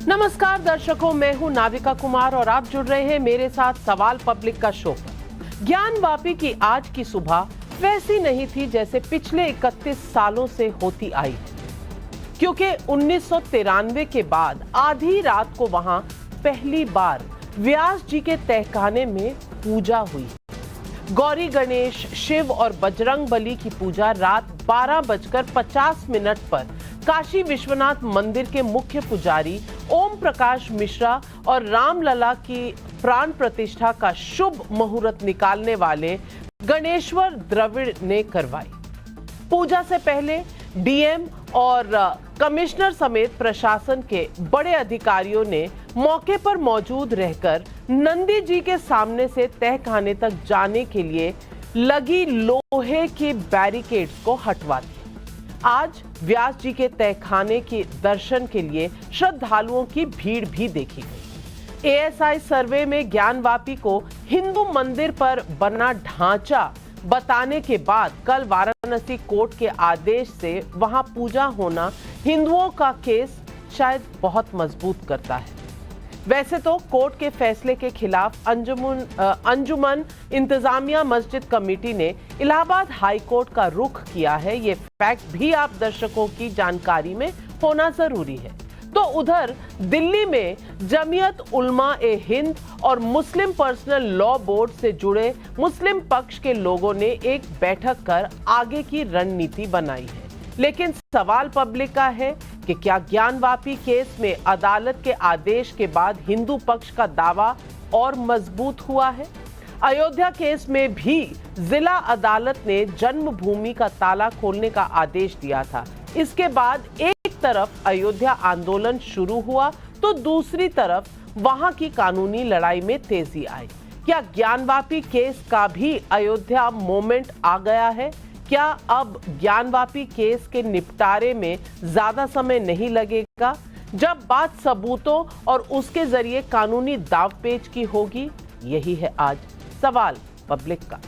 नमस्कार दर्शकों, मैं हूं नाविका कुमार और आप जुड़ रहे हैं मेरे साथ सवाल पब्लिक का शो पर। ज्ञानवापी की आज की सुबह वैसी नहीं थी जैसे पिछले 31 सालों से होती आई है, क्योंकि 1993 के बाद आधी रात को वहां पहली बार व्यास जी के तहखाने में पूजा हुई। गौरी गणेश, शिव और बजरंग बली की पूजा रात 12:50 पर काशी विश्वनाथ मंदिर के मुख्य पुजारी ओम प्रकाश मिश्रा और रामलला की प्राण प्रतिष्ठा का शुभ मुहूर्त निकालने वाले गणेश्वर द्रविड़ ने करवाई। पूजा से पहले डीएम और कमिश्नर समेत प्रशासन के बड़े अधिकारियों ने मौके पर मौजूद रहकर नंदी जी के सामने से तहखाने तक जाने के लिए लगी लोहे की बैरिकेड्स को हटवा दिया। आज व्यास जी के तहखाने के दर्शन के लिए श्रद्धालुओं की भीड़ भी देखी गई। एएसआई सर्वे में ज्ञानवापी को हिंदू मंदिर पर बना ढांचा बताने के बाद कल वाराणसी कोर्ट के आदेश से वहां पूजा होना हिंदुओं का केस शायद बहुत मजबूत करता है। वैसे तो कोर्ट के फैसले के खिलाफ अंजुमन इंतजामिया मस्जिद कमेटी ने इलाहाबाद हाई कोर्ट का रुख किया है। ये फैक्ट भी आप दर्शकों की जानकारी में होना जरूरी है। तो उधर दिल्ली में जमीयत उलमा ए हिंद और मुस्लिम पर्सनल लॉ बोर्ड से जुड़े मुस्लिम पक्ष के लोगों ने एक बैठक कर आगे की रणनीति बनाई है। लेकिन सवाल पब्लिक का है कि क्या ज्ञानवापी केस में अदालत के आदेश के बाद हिंदू पक्ष का दावा और मजबूत हुआ है? अयोध्या केस में भी जिला अदालत ने जन्मभूमि का ताला खोलने का आदेश दिया था। इसके बाद एक तरफ अयोध्या आंदोलन शुरू हुआ तो दूसरी तरफ वहां की कानूनी लड़ाई में तेजी आई। क्या ज्ञानवापी केस का भी अयोध्या मोमेंट आ गया है? क्या अब ज्ञानवापी केस के निपटारे में ज्यादा समय नहीं लगेगा जब बात सबूतों और उसके जरिए कानूनी दांवपेच की होगी? यही है आज सवाल पब्लिक का।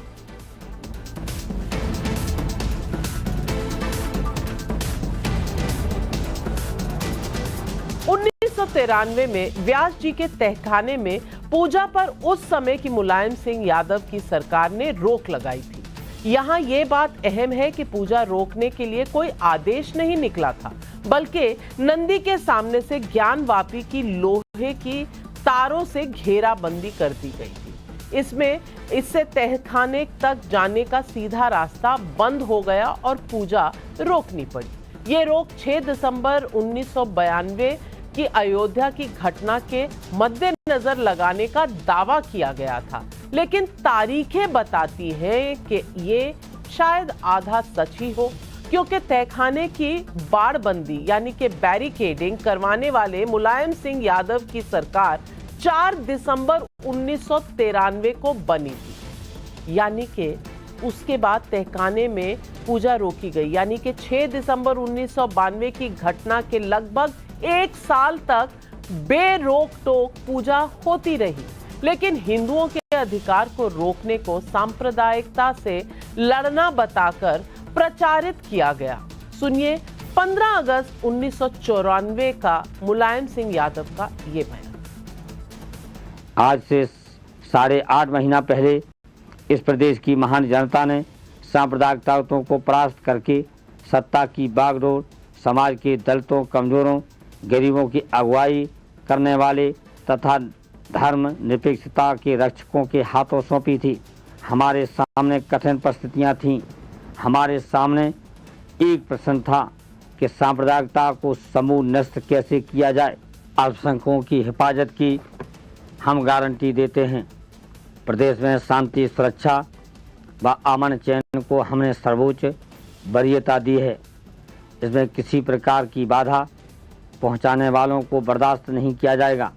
में व्यास जी के तहखाने में पूजा पर उस समय की मुलायम सिंह यादव की सरकार ने रोक लगाई थी। यहाँ ये बात अहम है कि पूजा रोकने के लिए कोई आदेश नहीं निकला था, बल्कि नंदी के सामने से ज्ञानवापी की लोहे की तारों से घेराबंदी कर दी गई थी। इससे तहखाने तक जाने का सीधा रास्ता बंद हो गया और पूजा रोकनी पड़ी। ये रोक 6 दिसंबर 1992 की अयोध्या की घटना के मद्देनजर लगाने का दावा किया गया था, लेकिन तारीखें बताती हैं कि ये शायद आधा सच ही हो, क्योंकि तहखाने की बाड़बंदी यानी कि बैरिकेडिंग करवाने वाले मुलायम सिंह यादव की सरकार 4 दिसंबर 1993 को बनी थी। यानी कि उसके बाद तहखाने में पूजा रोकी गई, यानी कि 6 दिसंबर 1992 की घटना के लगभग 1 साल तक बेरोक टोक पूजा होती रही। लेकिन हिंदुओं के अधिकार को रोकने को सांप्रदायिकता से लड़ना बताकर प्रचारित किया गया। सुनिए 15 अगस्त 1994 का मुलायम सिंह यादव का ये बयान। आज से 8.5 महीना पहले इस प्रदेश की महान जनता ने सांप्रदायिक ताकतों को परास्त करके सत्ता की बागडोर समाज के दलितों, कमजोरों, गरीबों की अगुवाई करने वाले तथा धर्म निरपेक्षता के रक्षकों के हाथों सौंपी थी। हमारे सामने कठिन परिस्थितियां थीं। हमारे सामने एक प्रश्न था कि सांप्रदायिकता को समूल नष्ट कैसे किया जाए। अल्पसंख्यकों की हिफाजत की हम गारंटी देते हैं। प्रदेश में शांति, सुरक्षा व अमन चैन को हमने सर्वोच्च वरीयता दी है। इसमें किसी प्रकार की बाधा पहुंचाने वालों को बर्दाश्त नहीं किया जाएगा।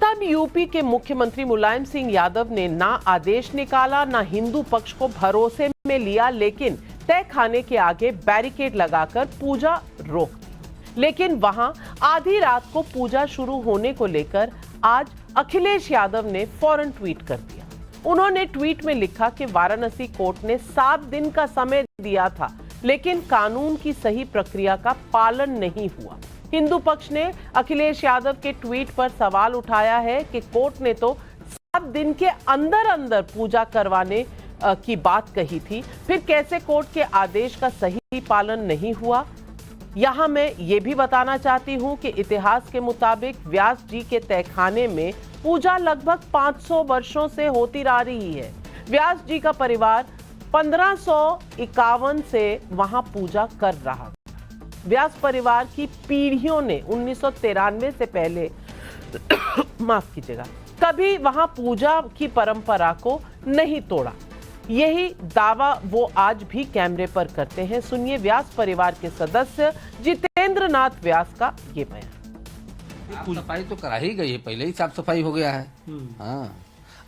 तब यूपी के मुख्यमंत्री मुलायम सिंह यादव ने ना आदेश निकाला, ना हिंदू पक्ष को भरोसे में लिया, लेकिन तहखाने के आगे बैरिकेड लगाकर पूजा रोक दी। लेकिन वहां आधी रात को पूजा शुरू होने को लेकर आज अखिलेश यादव ने फौरन ट्वीट कर दिया। उन्होंने ट्वीट में लिखा कि वाराणसी कोर्ट ने 7 दिन का समय दिया था, लेकिन कानून की सही प्रक्रिया का पालन नहीं हुआ। हिंदू पक्ष ने अखिलेश यादव के ट्वीट पर सवाल उठाया है कि कोर्ट ने तो 7 दिन के अंदर अंदर पूजा करवाने की बात कही थी, फिर कैसे कोर्ट के आदेश का सही पालन नहीं हुआ। यहां मैं ये भी बताना चाहती हूं कि इतिहास के मुताबिक व्यास जी के तहखाने में पूजा लगभग 500 वर्षों से होती आ रही है। व्यास जी का परिवार 1551 से वहां पूजा कर रहा। व्यास परिवार की पीढ़ियों ने 1993 से पहले माफ कीजिएगा, कभी वहां पूजा की परंपरा को नहीं तोड़ा। यही दावा वो आज भी कैमरे पर करते हैं। सुनिए व्यास परिवार के सदस्य जितेंद्र नाथ व्यास का ये बयान। साफ सफाई तो करा ही गई है, पहले ही साफ सफाई हो गया है। हाँ,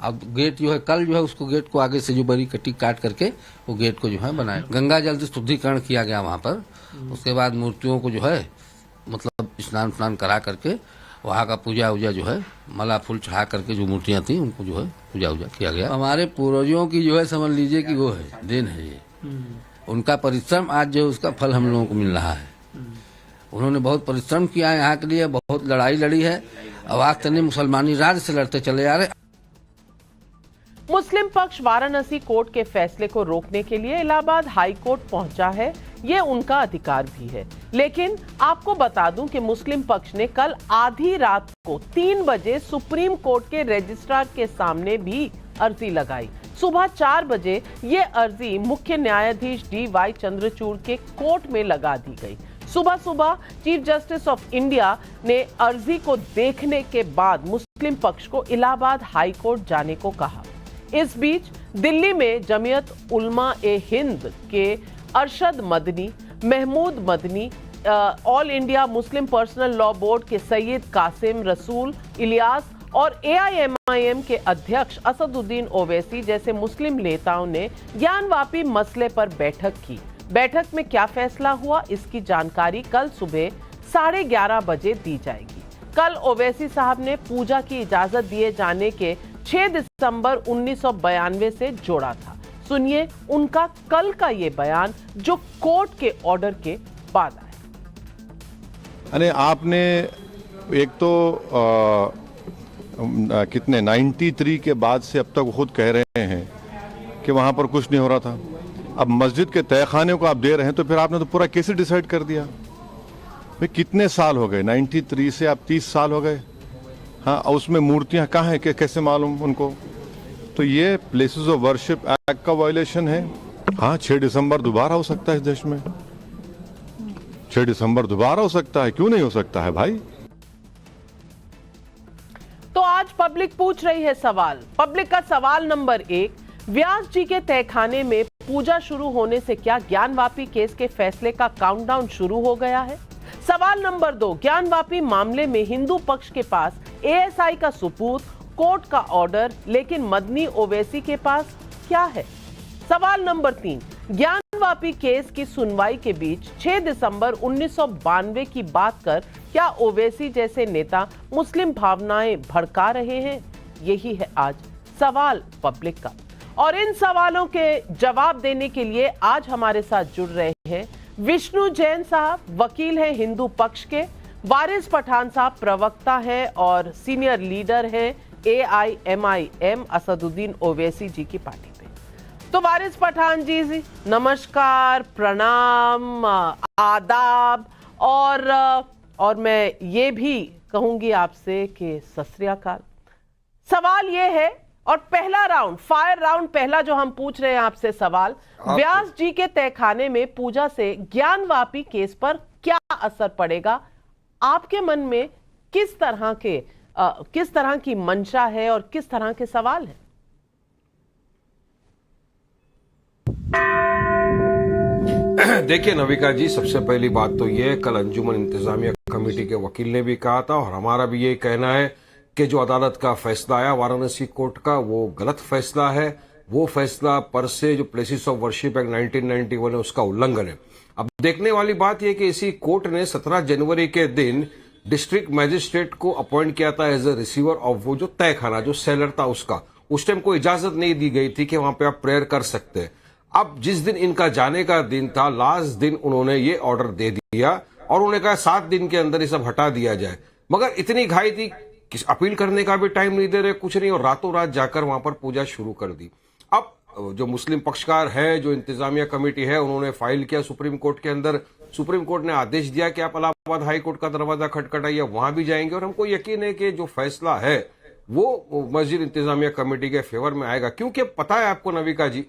अब गेट जो है कल जो है उसको गेट को आगे से जो बड़ी कटी काट करके वो गेट को जो है बनाया। गंगा जल से शुद्धिकरण किया गया वहाँ पर। उसके बाद मूर्तियों को जो है मतलब स्नान करा करके वहाँ का पूजा उजा जो है माला फूल चढ़ा करके जो मूर्तियाँ थी उनको जो है पूजा उजा किया गया। हमारे पूर्वजों की जो है समझ लीजिए कि वो है देन है ये, उनका परिश्रम आज जो है उसका फल हम लोगों को मिल रहा है। उन्होंने बहुत परिश्रम किया है यहाँ के लिए, बहुत लड़ाई लड़ी है। अब आज तक मुसलमानी राज से लड़ते चले आ रहे। मुस्लिम पक्ष वाराणसी कोर्ट के फैसले को रोकने के लिए इलाहाबाद हाई कोर्ट पहुंचा है, ये उनका अधिकार भी है। लेकिन आपको बता दूं कि मुस्लिम पक्ष ने कल आधी रात को 3 बजे सुप्रीम कोर्ट के रजिस्ट्रार के सामने भी अर्जी लगाई। सुबह 4 बजे ये अर्जी मुख्य न्यायाधीश DY चंद्रचूड़ के कोर्ट में लगा दी गई। सुबह सुबह चीफ जस्टिस ऑफ इंडिया ने अर्जी को देखने के बाद मुस्लिम पक्ष को इलाहाबाद हाई कोर्ट जाने को कहा। इस बीच दिल्ली में जमीयत उलमा ए हिंद के Arshad Madani, Mahmood Madani, all India Muslim personal law board के सैयद कासिम रसूल इलियास और AIMIM के अध्यक्ष असदुद्दीन ओवैसी जैसे मुस्लिम नेताओं ने ज्ञानवापी मसले पर बैठक की। बैठक में क्या फैसला हुआ, इसकी जानकारी कल सुबह 11:30 बजे दी जाएगी। कल ओवैसी साहब ने पूजा की इजाजत दिए जाने के 6 दिसंबर 1992 से जोड़ा था। सुनिए उनका कल का ये बयान जो कोर्ट के ऑर्डर के बाद आया। अरे आपने एक तो कितने 93 के बाद से अब तक खुद कह रहे हैं कि वहां पर कुछ नहीं हो रहा था। अब मस्जिद के तहखाने को आप दे रहे हैं तो फिर आपने तो पूरा केस डिसाइड कर दिया। भाई कितने साल हो गए, 93 से आप 30 साल हो गए। हाँ, उसमें मूर्तियां कहाँ हैं कि कैसे मालूम उनको। तो ये प्लेसेस ऑफ वर्शिप एक्ट का वायलेशन है। हाँ, 6 दिसंबर दोबारा हो सकता है इस देश में। 6 दिसंबर दोबारा हो सकता है, क्यों नहीं हो सकता है भाई। तो आज पब्लिक पूछ रही है सवाल। पब्लिक का सवाल नंबर 1, व्यास जी के तहखाने में पूजा शुरू होने से क्या ज्ञानवापी केस के फैसले का काउंटडाउन शुरू हो गया है। सवाल नंबर 2, ज्ञानवापी मामले में हिंदू पक्ष के पास ASI का सुपूत, कोर्ट का ऑर्डर, लेकिन मदनी ओवैसी के पास क्या है। सवाल नंबर 3, ज्ञानवापी केस की सुनवाई के बीच 6 दिसंबर 1992 की बात कर क्या ओवैसी जैसे नेता मुस्लिम भावनाएं भड़का रहे हैं। यही है आज सवाल पब्लिक का। और इन सवालों के जवाब देने के लिए आज हमारे साथ जुड़ रहे हैं विष्णु जैन साहब, वकील हैं हिंदू पक्ष के, वारिस पठान साहब प्रवक्ता हैं और सीनियर लीडर हैं AIMIM असदुद्दीन ओवैसी जी की पार्टी पे। तो वारिस पठान जी नमस्कार, प्रणाम, आदाब और मैं ये भी कहूंगी आपसे कि सत श्री अकाल। सवाल ये है और पहला राउंड, फायर राउंड पहला जो हम पूछ रहे हैं आपसे सवाल, व्यास जी के तहखाने में पूजा से ज्ञानवापी केस पर क्या असर पड़ेगा। आपके मन में किस तरह की मंशा है और किस तरह के सवाल हैं। देखिए नविका जी, सबसे पहली बात तो ये, कल अंजुमन इंतजामिया कमेटी के वकील ने भी कहा था और हमारा भी ये कहना है कि जो अदालत का फैसला आया वाराणसी कोर्ट का वो गलत फैसला है। वो फैसला पर से जो प्लेसेस ऑफ वर्शिप एक्ट 1991 है उसका उल्लंघन है। अब देखने वाली बात यह कि इसी कोर्ट ने 17 जनवरी के दिन डिस्ट्रिक्ट मैजिस्ट्रेट को अपॉइंट किया था एज ए रिसीवर ऑफ वो जो तहखाना, जो सेलर था उसका। उस टाइम को इजाजत नहीं दी गई थी कि वहां पे आप प्रेयर कर सकते हैं। अब जिस दिन इनका जाने का दिन था, लास्ट दिन उन्होंने ये ऑर्डर दे दिया और उन्होंने कहा 7 दिन के अंदर ये सब हटा दिया जाए, मगर इतनी घाई थी कि अपील करने का भी टाइम नहीं दे रहे, कुछ नहीं, और रातों रात जाकर वहां पर पूजा शुरू कर दी। अब जो मुस्लिम पक्षकार है, जो इंतजामिया कमेटी है, उन्होंने फाइल किया सुप्रीम कोर्ट के अंदर। सुप्रीम कोर्ट ने आदेश दिया कि आप इलाहाबाद हाई कोर्ट का दरवाजा खटखटाइए, वहां भी जाएंगे, और हमको यकीन है कि जो फैसला है वो मस्जिद इंतजामिया कमेटी के फेवर में आएगा। क्योंकि पता है आपको नविका जी,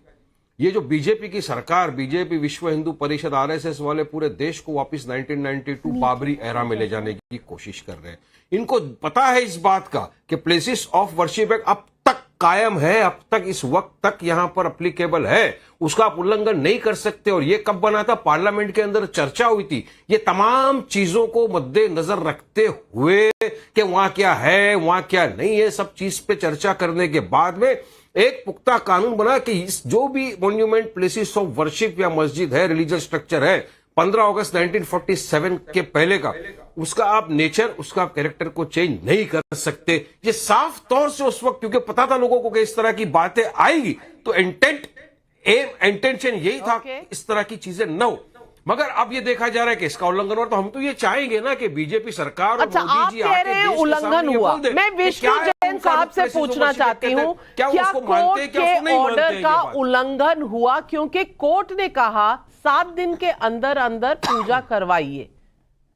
ये जो बीजेपी की सरकार, बीजेपी, विश्व हिंदू परिषद, आरएसएस वाले पूरे देश को वापस 1992 बाबरी एरा में ले जाने की कोशिश कर रहे हैं। इनको पता है इस बात का कि प्लेसेस ऑफ वर्शिप एक्ट अब तक कायम है, अब तक इस वक्त तक यहां पर अप्लीकेबल है, उसका आप उल्लंघन नहीं कर सकते। और ये कब बना था? पार्लियामेंट के अंदर चर्चा हुई थी। ये तमाम चीजों को मद्देनजर रखते हुए कि वहां क्या है, वहां क्या नहीं है, सब चीज पे चर्चा करने के बाद में एक पुख्ता कानून बना कि इस जो भी मॉन्यूमेंट, प्लेसेस ऑफ वर्शिप या मस्जिद है, रिलीजियस स्ट्रक्चर है, 15 अगस्त 1947 के पहले का, उसका आप नेचर, उसका आप कैरेक्टर को चेंज नहीं कर सकते। ये साफ तौर से उस वक्त, क्योंकि पता था लोगों को कि इस तरह की बातें आएगी, तो इंटेंशन यही था कि इस तरह की चीजें न हो। मगर अब ये देखा जा रहा है कि इसका उल्लंघन हुआ, तो हम तो ये चाहेंगे ना कि बीजेपी सरकार और अच्छा, मोदी आप जी कह रहे हैं उल्लंघन हुआ। मैं विष्णु जैन साहब से पूछना चाहती हूँ, क्या कोर्ट के ऑर्डर का उल्लंघन हुआ? क्योंकि कोर्ट ने कहा 7 दिन के अंदर अंदर पूजा करवाइए,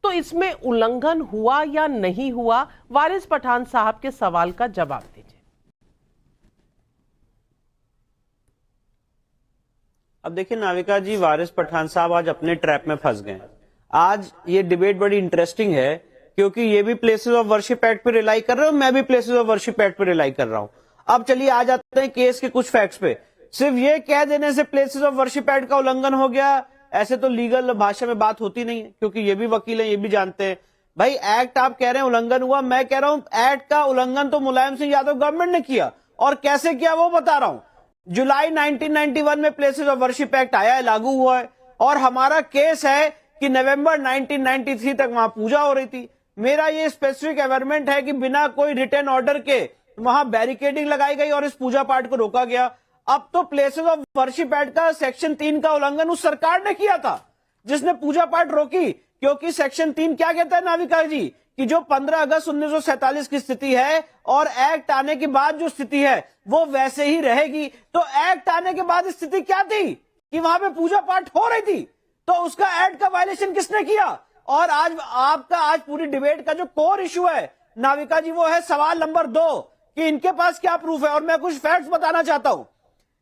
तो इसमें उल्लंघन हुआ या नहीं हुआ? वारिस पठान साहब के सवाल का जवाब दीजिए। अब देखिए नाविका जी, वारिस पठान साहब आज अपने ट्रैप में फंस गए। आज ये डिबेट बड़ी इंटरेस्टिंग है, क्योंकि ये भी प्लेसेस ऑफ वर्शिप एक्ट पे रिलाई कर रहे हो, मैं भी प्लेसेस ऑफ वर्शिप एक्ट पे रिलाई कर रहा हूं। अब चलिए आ जाते हैं केस के कुछ फैक्ट्स पे। सिर्फ ये कह देने से प्लेसेस ऑफ वर्शिप एक्ट का उल्लंघन हो गया, ऐसे तो लीगल भाषा में बात होती नहीं है, क्योंकि ये भी वकील हैं, ये भी जानते हैं। भाई एक्ट आप कह रहे हैं उल्लंघन हुआ, मैं कह रहा हूं एक्ट का उल्लंघन तो मुलायम सिंह यादव गवर्नमेंट ने किया, और कैसे किया वो बता रहा हूं। जुलाई 1991 में प्लेसेस ऑफ वर्शिप एक्ट आया है, लागू हुआ है, और हमारा केस है कि नवंबर 1993 तक वहां पूजा हो रही थी। मेरा ये स्पेसिफिक एवरमेंट है कि बिना कोई रिटर्न ऑर्डर के वहां बैरिकेडिंग लगाई गई और इस पूजा पाठ को रोका गया। अब तो प्लेसेस ऑफ वर्शिप एक्ट का सेक्शन 3 का उल्लंघन उस सरकार ने किया था जिसने पूजा पाठ रोकी, क्योंकि सेक्शन 3 क्या कहता है नाविका जी, कि जो 15 अगस्त 1947 की स्थिति है और एक्ट आने के बाद जो स्थिति है वो वैसे ही रहेगी। तो एक्ट आने के बाद स्थिति क्या थी कि वहां पे पूजा पाठ हो रही थी, तो उसका एक्ट का वायलेशन किसने किया? और आज आपका आज पूरी डिबेट का जो कोर इश्यू है नाविका जी, वो है सवाल नंबर 2 कि इनके पास क्या प्रूफ है। और मैं कुछ फैक्ट्स बताना चाहता हूं।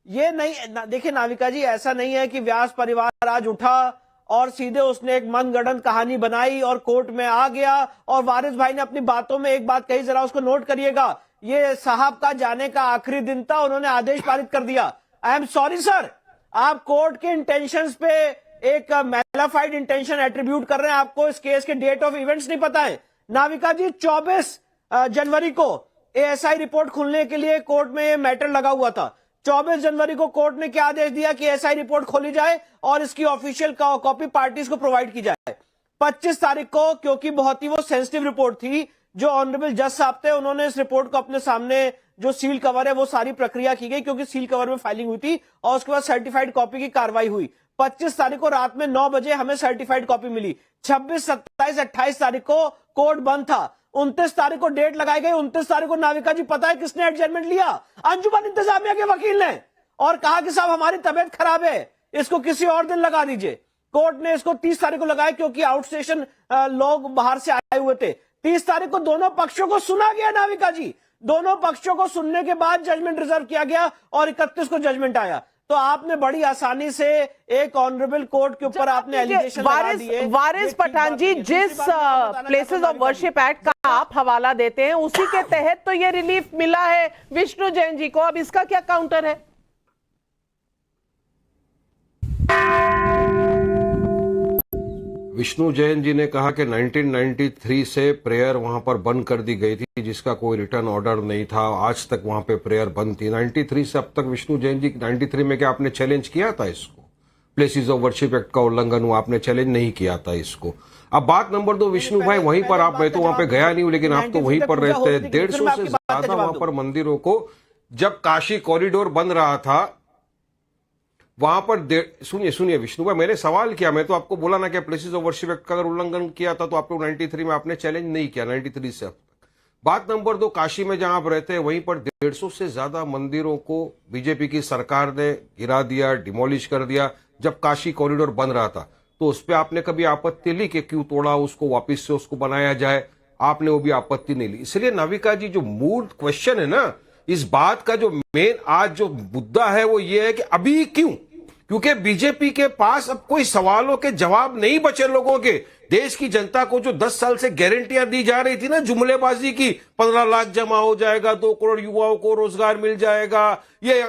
ये नहीं देखिए नाविका जी, ऐसा नहीं है कि व्यास परिवार आज उठा और सीधे उसने एक मनगढ़ंत कहानी बनाई और कोर्ट में आ गया। और वारिस भाई ने अपनी बातों में एक बात कही, जरा उसको नोट करिएगा। ये साहब का जाने का आखिरी दिन था, उन्होंने आदेश पारित कर दिया। आई एम सॉरी सर, आप कोर्ट के इंटेंशंस पे एक मैलाफाइड इंटेंशन एट्रीब्यूट कर रहे हैं। आपको इस केस के डेट ऑफ इवेंट्स नहीं पता है नाविका जी। 24 जनवरी को एएसआई रिपोर्ट खुलने के लिए कोर्ट में ये मैटर लगा हुआ था। 24 जनवरी को कोर्ट ने क्या आदेश दिया कि एएसआई रिपोर्ट खोली जाए और इसकी ऑफिशियल कॉपी पार्टीज को प्रोवाइड की जाए। 25 तारीख को, क्योंकि बहुत ही वो सेंसिटिव रिपोर्ट थी, जो ऑनरेबल जज साहब थे उन्होंने इस रिपोर्ट को अपने सामने, जो सील कवर है वो सारी प्रक्रिया की गई, क्योंकि सील कवर में फाइलिंग हुई थी, और उसके बाद सर्टिफाइड कॉपी की कार्रवाई हुई। 25 तारीख को रात में 9 बजे हमें सर्टिफाइड कॉपी मिली। 26, 27, 28 तारीख को कोर्ट बंद था। 29 तारीख को डेट लगाई गई। 29 तारीख को नाविका जी पता है किसने एडजर्नमेंट लिया? अंजुमन इंतजामिया के वकील ने, और कहा कि साहब हमारी तबीयत खराब है, इसको किसी और दिन लगा दीजिए। कोर्ट ने इसको 30 तारीख को लगाया, क्योंकि आउट स्टेशन लोग बाहर से आए हुए थे। 30 तारीख को दोनों पक्षों को सुना गया नाविका जी। दोनों पक्षों को सुनने के बाद जजमेंट रिजर्व किया गया और 31 को जजमेंट आया। तो आपने बड़ी आसानी से एक ऑनरेबल कोर्ट के ऊपर आपने एलिगेशन लगा दिए। वारिस पठान जी, जिस प्लेसेस ऑफ वर्शिप एक्ट का आप हवाला देते हैं उसी के तहत तो ये रिलीफ मिला है विष्णु जैन जी को। अब इसका क्या काउंटर है? विष्णु जैन जी ने कहा कि 1993 से प्रेयर वहां पर बंद कर दी गई थी, जिसका कोई रिटर्न ऑर्डर नहीं था। आज तक वहां पे प्रेयर बंद थी 93 से अब तक। विष्णु जैन जी 93 में क्या आपने चैलेंज किया था इसको? प्लेसेस ऑफ वर्शिप एक्ट का उल्लंघन हुआ, आपने चैलेंज नहीं किया था इसको। अब बात नंबर 2, विष्णु भाई वहीं पर आप, मैं तो वहां पे गया नहीं हूं, लेकिन आप तो वहीं पर रहते हैं। 150 से ज्यादा वहां पर मंदिरों को, जब काशी कॉरिडोर बन रहा था वहां पर सुनिए विष्णु भाई, मैंने सवाल किया, मैं तो आपको बोला ना कि प्लेसेस ऑफ वर्शिप एक्ट का अगर उल्लंघन किया था तो आपको 93 में आपने चैलेंज नहीं किया, 93 से अब तक। बात नंबर 2, काशी में जहां आप रहते हैं वहीं पर 150 से ज्यादा मंदिरों को बीजेपी की सरकार ने गिरा दिया, डिमोलिश कर दिया। जब काशी कॉरिडोर बन रहा था तो उस पर आपने कभी आपत्ति ली कि क्यों तोड़ा, उसको वापिस से उसको बनाया जाए? आपने वो भी आपत्ति नहीं ली। इसलिए नाविका जी, जो मूल क्वेश्चन है ना, इस बात का जो मेन आज जो मुद्दा है वो ये है कि अभी क्यों? क्योंकि बीजेपी के पास अब कोई सवालों के जवाब नहीं बचे लोगों के। देश की जनता को जो 10 साल से गारंटियां दी जा रही थी ना, जुमलेबाजी की, 15 लाख जमा हो जाएगा, 2 करोड़ युवाओं को रोजगार मिल जाएगा, ये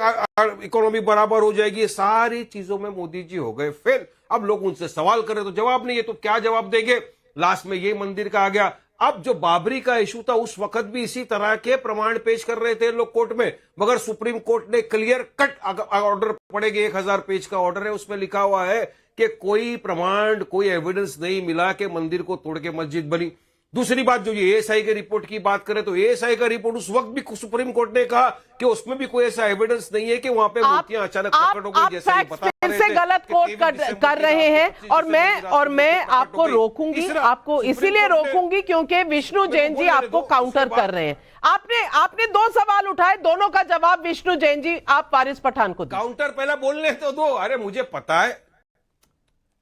इकोनॉमी बराबर हो जाएगी, ये सारी चीजों में मोदी जी हो गए फेल। अब लोग उनसे सवाल करें तो जवाब नहीं है, तो क्या जवाब देंगे? लास्ट में ये मंदिर का आ गया। अब जो बाबरी का इशू था उस वक्त भी इसी तरह के प्रमाण पेश कर रहे थे लोग कोर्ट में, मगर सुप्रीम कोर्ट ने क्लियर कट ऑर्डर पड़ेगा, 1000 पेज का ऑर्डर है, उसमें लिखा हुआ है कि कोई प्रमाण, कोई एविडेंस नहीं मिला कि मंदिर को तोड़ के मस्जिद बनी। दूसरी बात, जो ये एएसआई के रिपोर्ट की बात करें तो एएसआई का रिपोर्ट उस वक्त भी सुप्रीम कोर्ट ने कहा कि उसमें भी कोई ऐसा एविडेंस नहीं है कि वहां पे मूर्तियां अचानक प्रकट हो गई, जैसा ये बता फिर रहे से थे गलत कि कोट 23 दिसंबर कर रहे हैं, 25 और मैं दिसंबर आपको रोकूंगी, आपको इसीलिए रोकूंगी क्योंकि विष्णु जैन जी आपको काउंटर कर रहे हैं। आपने 2 सवाल उठाए, दोनों का जवाब विष्णु जैन जी आप वारिस पठान को दीजिए। काउंटर पहले बोलने तो दो। अरे मुझे पता है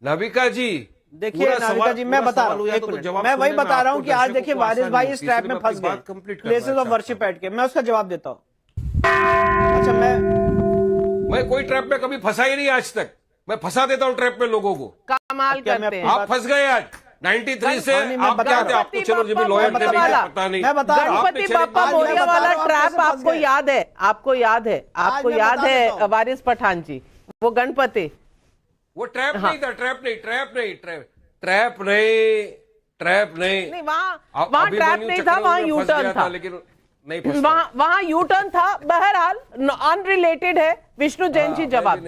नाविका जी, देखिए नाविका जी, मैं बता रहा हूँ, एक मिनट, मैं वही बता रहा हूँ कि आज देखिए वारिस भाई इस ट्रैप में फंस गए, प्लेसेस ऑफ वर्शिप एक्ट के। मैं उसका जवाब देता हूँ। अच्छा, मैं कोई ट्रैप में कभी फंसा ही नहीं आज तक। मैं फंसा देता हूँ ट्रैप में लोगों को। कमाल करते हैं आप फंस गए आज 93 से। आप क्या थे? आपको चलो जब भी लॉयर थे पता नहीं, मैं बता रहा हूं। गणपति बाप्पा मोरिया वाला ट्रैप आपको याद है? आपको याद है वारिस पठान जी, वो गणपति, वो ट्रैप नहीं था, ट्रैप नहीं, वहाँ ट्रैप नहीं था, वहाँ यू टर्न था, लेकिन नहीं फंसा। वहाँ यू टर्न था। बहरहाल अनरिलेटेड है। विष्णु जैन जी जवाब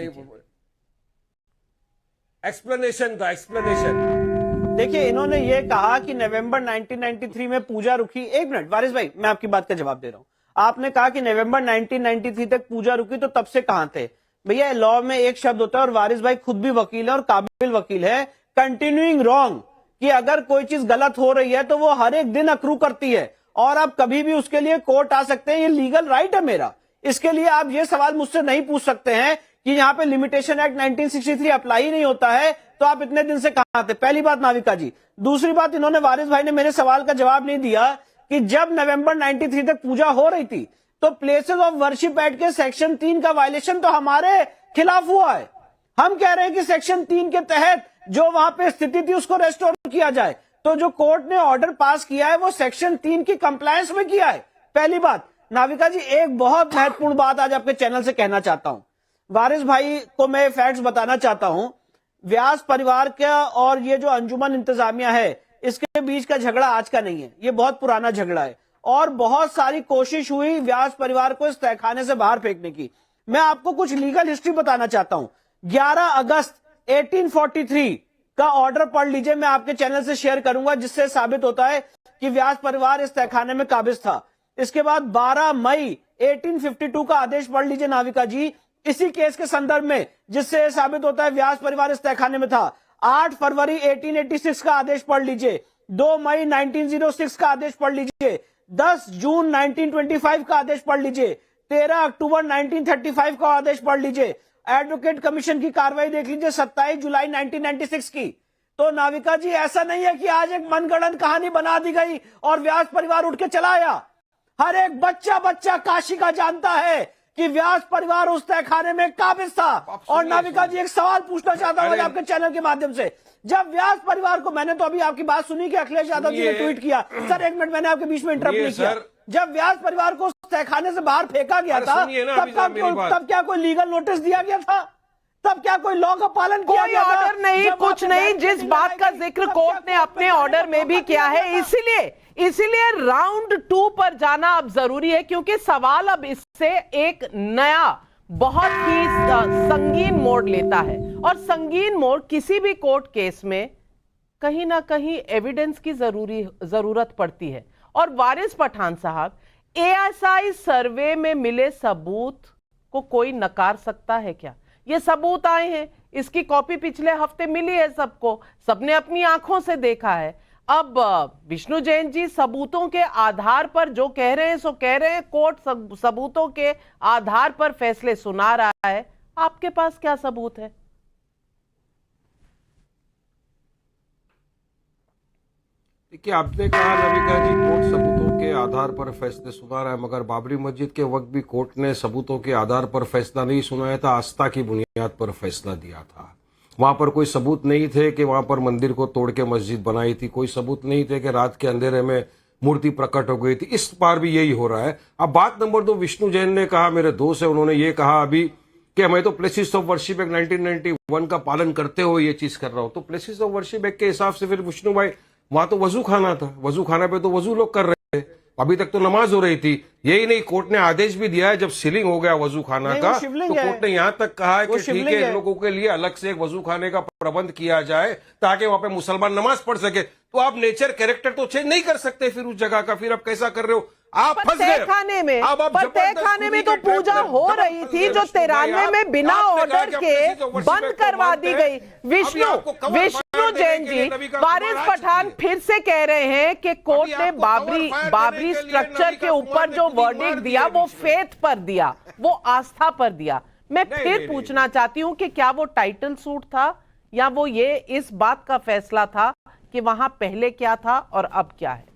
एक्सप्लेनेशन था, एक्सप्लेनेशन। देखिए, इन्होंने ये कहा कि नवंबर 1993 में पूजा रुकी। एक मिनट वारिस भाई, मैं आपकी बात का जवाब दे रहा हूं। आपने कहा कि नवंबर 1993 तक पूजा रुकी, तो तब से कहां थे भैया? लॉ में एक शब्द होता है, और वारिस भाई खुद भी वकील है और काबिल वकील है, कंटिन्यूइंग रॉन्ग, कि अगर कोई चीज गलत हो रही है तो वो हर एक दिन अक्रू करती है, और आप कभी भी उसके लिए कोर्ट आ सकते हैं। ये लीगल राइट है मेरा। इसके लिए आप ये सवाल मुझसे नहीं पूछ सकते हैं कि यहाँ पे लिमिटेशन एक्ट 1963 अप्लाई ही नहीं होता है, तो आप इतने दिन से कहां थे? पहली बात नाविका जी। दूसरी बात, इन्होंने वारिस भाई ने मेरे सवाल का जवाब नहीं दिया कि जब नवंबर 93 तक पूजा हो रही थी तो प्लेसेस ऑफ वर्शिप एक्ट के सेक्शन 3 का वायलेशन तो हमारे खिलाफ हुआ है। हम कह रहे हैं कि सेक्शन 3 के तहत जो वहां पे स्थिति थी उसको रेस्टोर किया जाए। तो जो कोर्ट ने ऑर्डर पास किया है वो सेक्शन 3 की कंप्लायंस में किया है। पहली बात। नाविका जी, एक बहुत महत्वपूर्ण बात आज आपके चैनल से कहना चाहता हूं। वारिस भाई को मैं फैक्ट्स बताना चाहता हूं। व्यास परिवार का और ये जो अंजुमन इंतजामिया है, इसके बीच का झगड़ा आज का नहीं है, ये बहुत पुराना झगड़ा है, और बहुत सारी कोशिश हुई व्यास परिवार को इस तहखाने से बाहर फेंकने की। मैं आपको कुछ लीगल हिस्ट्री बताना चाहता हूं। 11 अगस्त 1843 का ऑर्डर पढ़ लीजिए, मैं आपके चैनल से शेयर करूंगा, जिससे साबित होता है कि व्यास परिवार इस तहखाने में काबिज था। इसके बाद 12 मई 1852 का आदेश पढ़ लीजिए नाविका जी, इसी केस के संदर्भ में, जिससे साबित होता है व्यास परिवार इस तहखाने में था। 8 फरवरी 1886 का आदेश पढ़ लीजिए, 2 मई 1906 का आदेश पढ़ लीजिए, 10 जून 1925 का आदेश पढ़ लीजिए, 13 अक्टूबर 1935 का आदेश पढ़ लीजिए, एडवोकेट कमीशन की कार्रवाई देख लीजिए 27 जुलाई 1996 की। तो नाविका जी, ऐसा नहीं है कि आज एक मनगढ़ंत कहानी बना दी गई और व्यास परिवार उठ के चला आया। हर एक बच्चा काशी का जानता है कि व्यास परिवार उस तहखाने में काबिज था। और नाविका जी, एक सवाल पूछना चाहता हूं आपके चैनल के माध्यम से। जब व्यास परिवार को, मैंने तो अभी आपकी बात सुनी कि अखिलेश यादव जी ने ट्वीट किया, सर एक मिनट, मैंने आपके बीच में इंटरप्ट नहीं किया। जब व्यास परिवार को तहखाने से बाहर फेंका गया था, तब क्या कोई लीगल नोटिस दिया गया था? तब क्या कोई लॉ का पालन किया गया था? ऑर्डर नहीं, कुछ नहीं। जिस बात का जिक्र कोर्ट ने अपने ऑर्डर में भी किया है, इसीलिए राउंड 2 पर जाना अब जरूरी है, क्योंकि सवाल अब इससे एक नया बहुत ही संगीन मोड़ लेता है। और संगीन मोड़ किसी भी कोर्ट केस में कहीं ना कहीं एविडेंस की जरूरत पड़ती है। और वारिस पठान साहब, एएसआई सर्वे में मिले सबूत को कोई नकार सकता है क्या? ये सबूत आए हैं, इसकी कॉपी पिछले हफ्ते मिली है सबको, सबने अपनी आंखों से देखा है। अब विष्णु जैन जी सबूतों के आधार पर जो कह रहे हैं सो कह रहे हैं, कोर्ट सबूतों के आधार पर फैसले सुना रहा है। आपके पास क्या सबूत है? देखिए, आपने कहा नविका जी कोर्ट सबूतों के आधार पर फैसले सुना रहा है, मगर बाबरी मस्जिद के वक्त भी कोर्ट ने सबूतों के आधार पर फैसला नहीं सुनाया था, आस्था की बुनियाद पर फैसला दिया था। वहां पर कोई सबूत नहीं थे कि वहां पर मंदिर को तोड़ के मस्जिद बनाई थी, कोई सबूत नहीं थे कि रात के अंधेरे में मूर्ति प्रकट हो गई थी। इस बार भी यही हो रहा है। अब बात नंबर 2, विष्णु जैन ने कहा, मेरे दोस्त है, उन्होंने ये कहा अभी कि मैं तो प्लेसेस ऑफ वर्शिप एक्ट 1991 का पालन करते हुए ये चीज कर रहा हूं। तो प्लेसेस ऑफ वर्शिप एक्ट के हिसाब से फिर विष्णु भाई, वहां तो वजू खाना था, वजू खाना पे तो वजू लोग कर रहे थे, अभी तक तो नमाज हो रही थी। यही नहीं, कोर्ट ने आदेश भी दिया है जब सीलिंग हो गया वजू खाना का, तो कोर्ट ने यहां तक कहा है कि ठीक है, इन लोगों के लिए अलग से एक वजू खाने का प्रबंध किया जाए ताकि वहां पे मुसलमान नमाज पढ़ सके। तो आप नेचर कैरेक्टर तो चेंज नहीं कर सकते फिर उस जगह का, फिर आप कैसा कर रहे हो? आप फंस गए। तहखाने में तो पूजा हो रही थी जो 93 में बिना ऑर्डर के बंद करवा दी गई। विष्णु जैन जी, वारिस पठान फिर से कह रहे हैं कि कोर्ट ने बाबरी स्ट्रक्चर के ऊपर जो वर्डिक्ट दिया वो फेथ पर दिया, वो आस्था पर दिया। मैं फिर पूछना चाहती हूं कि क्या वो टाइटल सूट था या वो ये इस बात का फैसला था कि वहां पहले क्या था और अब क्या है?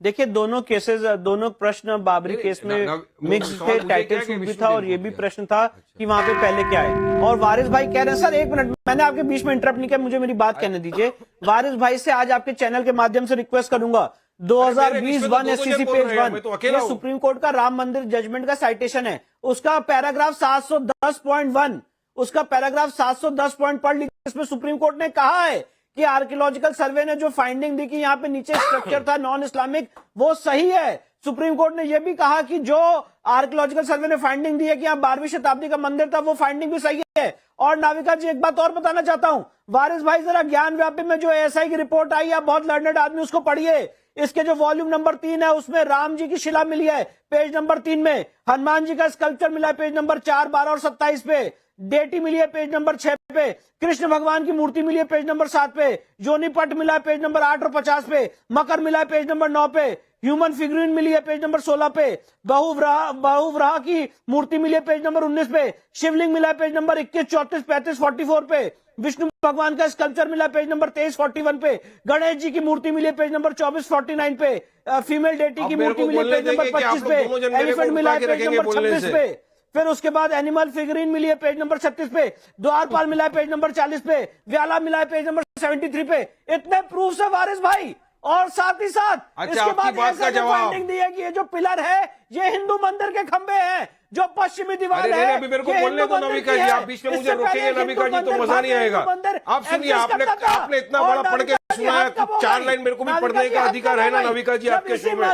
देखिए, दोनों केसेस, दोनों प्रश्न बाबरी केस में मिक्स थे। टाइटल सूट भी था और ये भी प्रश्न था कि वहां पे पहले क्या है। और वारिस भाई कह रहे हैं, सर एक मिनट, मैंने आपके बीच में इंटरप्ट नहीं किया, मुझे मेरी बात कहने दीजिए। वारिस भाई से आज आपके चैनल के माध्यम से रिक्वेस्ट करूंगा, 2020 1 SCC पेज 1, ये सुप्रीम कोर्ट का राम मंदिर जजमेंट का साइटेशन है, उसका पैराग्राफ 710.1, उसका पैराग्राफ 710 पॉइंट पढ़ लीजिए। इसमें सुप्रीम कोर्ट ने कहा है कि आर्कियोलॉजिकल सर्वे ने जो फाइंडिंग दी कि यहाँ पे नीचे स्ट्रक्चर था नॉन इस्लामिक, वो सही है। सुप्रीम कोर्ट ने यह भी कहा कि जो आर्कियोलॉजिकल सर्वे ने फाइंडिंग दी है कि यहाँ 12वीं शताब्दी का मंदिर था, वो फाइंडिंग भी सही है। और नाविका जी, एक बात और बताना चाहता हूं, वारिस भाई जरा ज्ञान व्यापी में जो ASI की रिपोर्ट आई है, बहुत लर्नेड आदमी, उसको पढ़िए। इसके जो वॉल्यूम नंबर 3 है उसमें राम जी की शिला मिली है पेज नंबर 3 में, हनुमान जी का स्कल्पचर मिला है पेज नंबर 4, 12 और 27 पे, डेटी मिली है पेज नंबर 6 पे, कृष्ण भगवान की मूर्ति मिली है पेज नंबर 7 पे, जोनी पट मिला है पेज नंबर 8 और 50 पे, मकर मिला है पेज नंबर 9 पे, ह्यूमन फिगरीन मिली है पेज नंबर 16 पे, बहुव्राह की मूर्ति मिली है पेज नंबर 19 पे, शिवलिंग मिला है पेज नंबर 21, 34, 35, 44 पे, विष्णु भगवान का स्कल्पचर मिला है पेज नंबर 23, 41 पे, गणेश जी की मूर्ति मिली है पेज नंबर 24, 49 पे, फीमेल डेटी की मूर्ति मिली है पेज नंबर 25 पे, एलिफेंट मिला है पेज नंबर 26 पे, फिर उसके बाद एनिमल फिगरीन मिली है पेज नंबर 36 पे, द्वारपाल मिला है पेज नंबर 40 पे, व्याला मिला है पेज नंबर 73 पे। इतने प्रूफ है वारिस भाई। और साथ ही साथ इसके बाद फाइंडिंग दी है कि ये जो पिलर है ये हिंदू मंदिर के खंबे हैं, जो पश्चिमी दीवार है। अभी मेरे को बोलने दो नविका जी, आप बीच में मुझे रोकेंगे नविका जी तो मजा नहीं आएगा। आप सुनिए, आपने इतना बड़ा पढ़ के सुनाया, 4 लाइन मेरे को भी पढ़ने का अधिकार है ना नविका जी आपके शो में?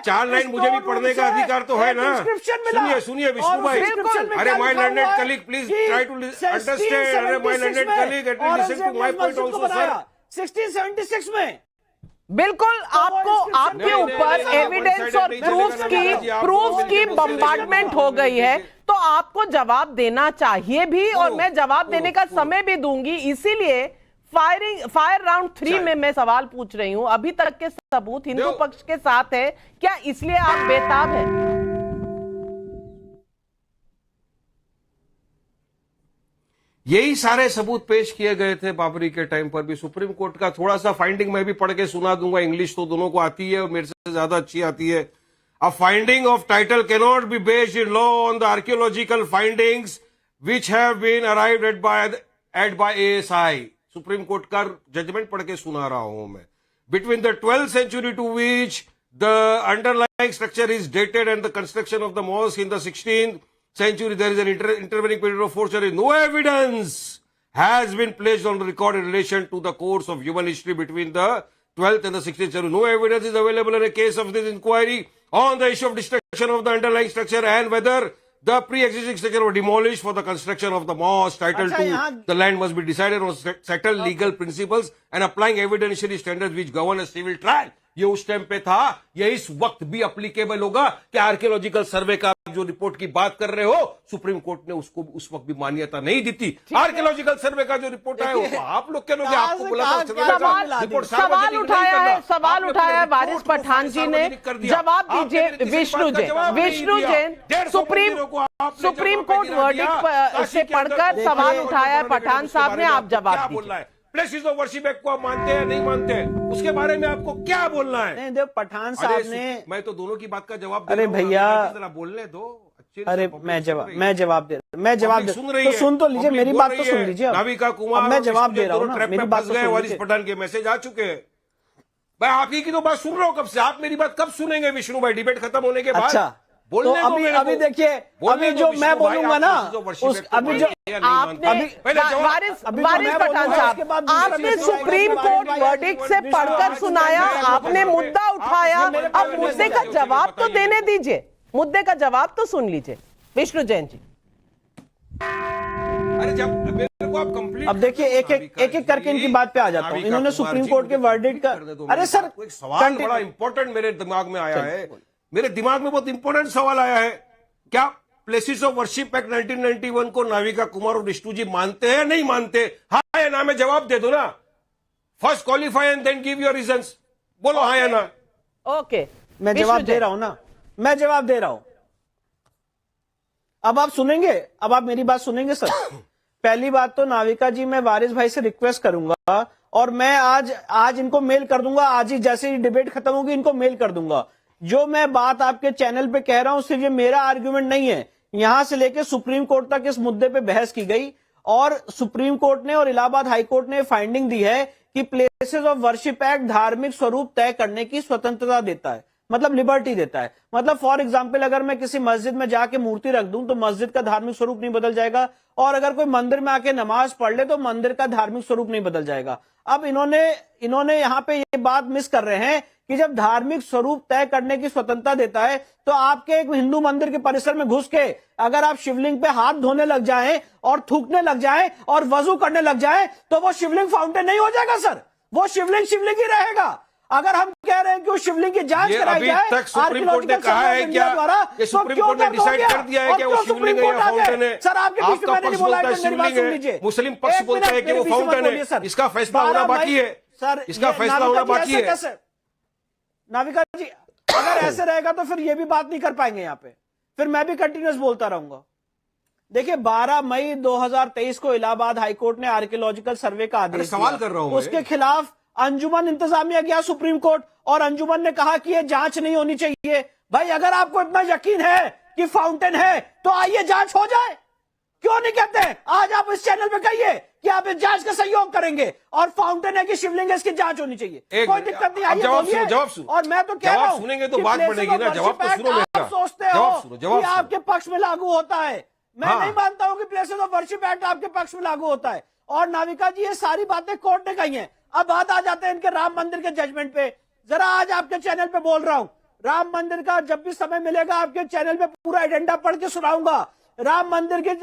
4 लाइन मुझे भी पढ़ने का अधिकार तो है ना? सुनिए विष्णु भाई, अरे my learned colleague, please try to understand. अरे my learned colleague, at least listen to my point also sir. 1676 में बिल्कुल आपके ऊपर एविडेंस और प्रूफ की बम्बार्डमेंट हो गई है, तो आपको जवाब देना चाहिए भी, और मैं जवाब देने का समय भी दूंगी। इसीलिए फायर राउंड 3 में मैं सवाल पूछ रही हूं, अभी तक के सबूत हिंदू पक्ष के साथ है क्या, इसलिए आप बेताब हैं? यही सारे सबूत पेश किए गए थे बाबरी के टाइम पर भी। सुप्रीम कोर्ट का थोड़ा सा फाइंडिंग मैं भी पढ़ के सुना दूंगा, इंग्लिश तो दोनों को आती है और मेरे से ज्यादा अच्छी आती है। A finding of title cannot be based in law on the archaeological findings which have been arrived at by ASI। Supreme court का जजमेंट पढ़ के सुना रहा हूं मैं। Between the 12th century to which the underlying structure is dated and the construction of the mosque in the 16th century, there is an intervening period of 4 centuries. No evidence has been placed on record in relation to the course of human history between the 12th and the 16th century. No evidence is available in a case of this inquiry on the issue of destruction of the underlying structure and whether the pre-existing structure was demolished for the construction of the mosque. Title 2, the land must be decided on settled legal principles and applying evidentiary standards which govern a civil trial. ये उस time पे था, ये इस वक्त भी applicable होगा कि आर्कियोलॉजिकल सर्वे का जो रिपोर्ट की बात कर रहे हो, सुप्रीम कोर्ट ने उसको उस वक्त भी मान्यता नहीं दी थी। आर्कियोलॉजिकल सर्वे का जो रिपोर्ट आया वो आप लोग के लोग, आपको बोला था सवाल उठाया है वारिस पठान जी ने। जवाब दीजिए Vishnu Jain supreme court verdict से पढ़कर सवाल उठाया है पठान साहब ने, आप जवाब दीजिए। प्लेसेस ऑफ वर्शिप एक्ट को आप मानते हैं नहीं मानते हैं, उसके बारे में आपको क्या बोलना है? नहीं, देव पठान साहब ने, मैं तो दोनों की बात का जवाब अरे भैया जरा बोलने दो। अरे मैं जवाब सुन रही है, तो सुन तो लीजिए, मेरी बात तो सुन लीजिए। नाविका कुमार मैं जवाब दे रहा हूँ ना, मेरी बात तो सुन वारिस पठान के मैसेज आ चुके हैं। मैं आप ही की तो बात सुन रहा हूँ कब से, आप मेरी बात कब सुनेंगे विष्णु भाई? डिबेट खत्म होने के बाद। अच्छा, तो अभी देखिए, अभी जो मैं बोलूंगा ना, अभी जो आपने वारिस पठान साहब, आपने सुप्रीम कोर्ट वर्डिक्ट से पढ़कर सुनाया, आपने मुद्दा उठाया, अब मुद्दे का जवाब तो देने दीजिए, मुद्दे का जवाब तो सुन लीजिए विष्णु जैन जी। अरे जब मेरे को आप कंप्लीट, अब देखिए एक एक करके इनकी बात पे आ जाता हूँ। इन्होंने सुप्रीम कोर्ट के वर्डिक्ट का, अरे सर एक सवाल बड़ा इंपॉर्टेंट मेरे दिमाग में आया है, मेरे दिमाग में बहुत इंपॉर्टेंट सवाल आया है। क्या प्लेसेस ऑफ वर्शिप एक्ट 1991 को नाविका कुमार और विष्णु जी मानते हैं नहीं मानते? हाँ या ना में जवाब दे दो ना। First qualify and then give your reasons. बोलो हाँ या ना। ओके, मैं जवाब दे रहा हूं ना, मैं जवाब दे रहा हूं। अब आप सुनेंगे, अब आप मेरी बात सुनेंगे सर। पहली बात तो नाविका जी, मैं वारिस भाई से रिक्वेस्ट करूंगा और मैं आज इनको मेल कर दूंगा, आज ही जैसे ही डिबेट खत्म होगी इनको मेल कर दूंगा। जो मैं बात आपके चैनल पे कह रहा हूं सिर्फ ये मेरा आर्गुमेंट नहीं है, यहां से लेकर सुप्रीम कोर्ट तक इस मुद्दे पे बहस की गई और सुप्रीम कोर्ट ने और इलाहाबाद हाई कोर्ट ने फाइंडिंग दी है कि प्लेसेस ऑफ वर्शिप एक्ट धार्मिक स्वरूप तय करने की स्वतंत्रता देता है, मतलब लिबर्टी देता है। मतलब फॉर एग्जांपल अगर मैं किसी मस्जिद में जाके मूर्ति रख दूं तो मस्जिद का धार्मिक स्वरूप नहीं बदल जाएगा, और अगर कोई मंदिर में आके नमाज पढ़ ले तो मंदिर का धार्मिक स्वरूप नहीं बदल जाएगा। अब इन्होंने यहां पे ये बात मिस कर रहे हैं कि जब धार्मिक स्वरूप तय करने की स्वतंत्रता देता है तो आपके एक हिंदू मंदिर के परिसर में घुस के अगर आप शिवलिंग पे हाथ धोने लग जाएं और थूकने लग जाएं और वजू करने लग जाएं तो वो शिवलिंग फाउंटेन नहीं हो जाएगा सर, वो शिवलिंग ही रहेगा। अगर हम कह रहे हैं कि उस शिवलिंग की जांच कराई जाए, अभी तक सुप्रीम कोर्ट ने कहा है क्या? ये सुप्रीम कोर्ट ने डिसाइड कर दिया है कि वो शिवलिंग है या फाउंटेन है? सर आपके बीच में मैंने नहीं बोला है, मेरी बात सुन लीजिए। मुस्लिम पक्ष बोलता है कि वो फाउंटेन है, इसका फैसला होना बाकी है सर, इसका फैसला होना बाकी है। नाविका जी अगर ऐसे रहेगा तो फिर ये भी बात नहीं कर पाएंगे यहाँ पे, फिर मैं भी कंटिन्यूस बोलता रहूंगा। देखिए 12 मई 2023 को इलाहाबाद हाईकोर्ट ने आर्कियोलॉजिकल सर्वे का आदेश सवाल कर रहा हूं, उसके खिलाफ अंजुमन इंतजामिया गया सुप्रीम कोर्ट और अंजुमन ने कहा कि ये जांच नहीं होनी चाहिए। भाई अगर आपको इतना यकीन है कि फाउंटेन है तो आइए जांच हो जाए, क्यों नहीं कहते? आज आप इस चैनल पे कहिए कि आप इस जांच का सहयोग करेंगे और फाउंटेन है कि शिवलिंग है इसकी जांच होनी चाहिए, कोई दिक्कत नहीं। आइए बोलिए। और मैं तो कह रहा हूं सुनेंगे तो बात बढ़ेगी ना, जवाब तो सुनो मेरा। आप सोचते हो कि आपके पक्ष में लागू होता है, मैं नहीं मानता हूं कि प्लेसेस ऑफ वर्शिप एक्ट आपके पक्ष में लागू होता है। और नाविका जी ये सारी बातें कोर्ट ने कही हैं। अब बात आ जाते हैं इनके राम मंदिर के जजमेंट पे। जरा आज आपके चैनल पे बोल रहा हूं, राम मंदिर का जब भी समय मिलेगा आपके चैनल पे पूरा एजेंडा पढ़ के सुनाऊंगा। राम मंदिर के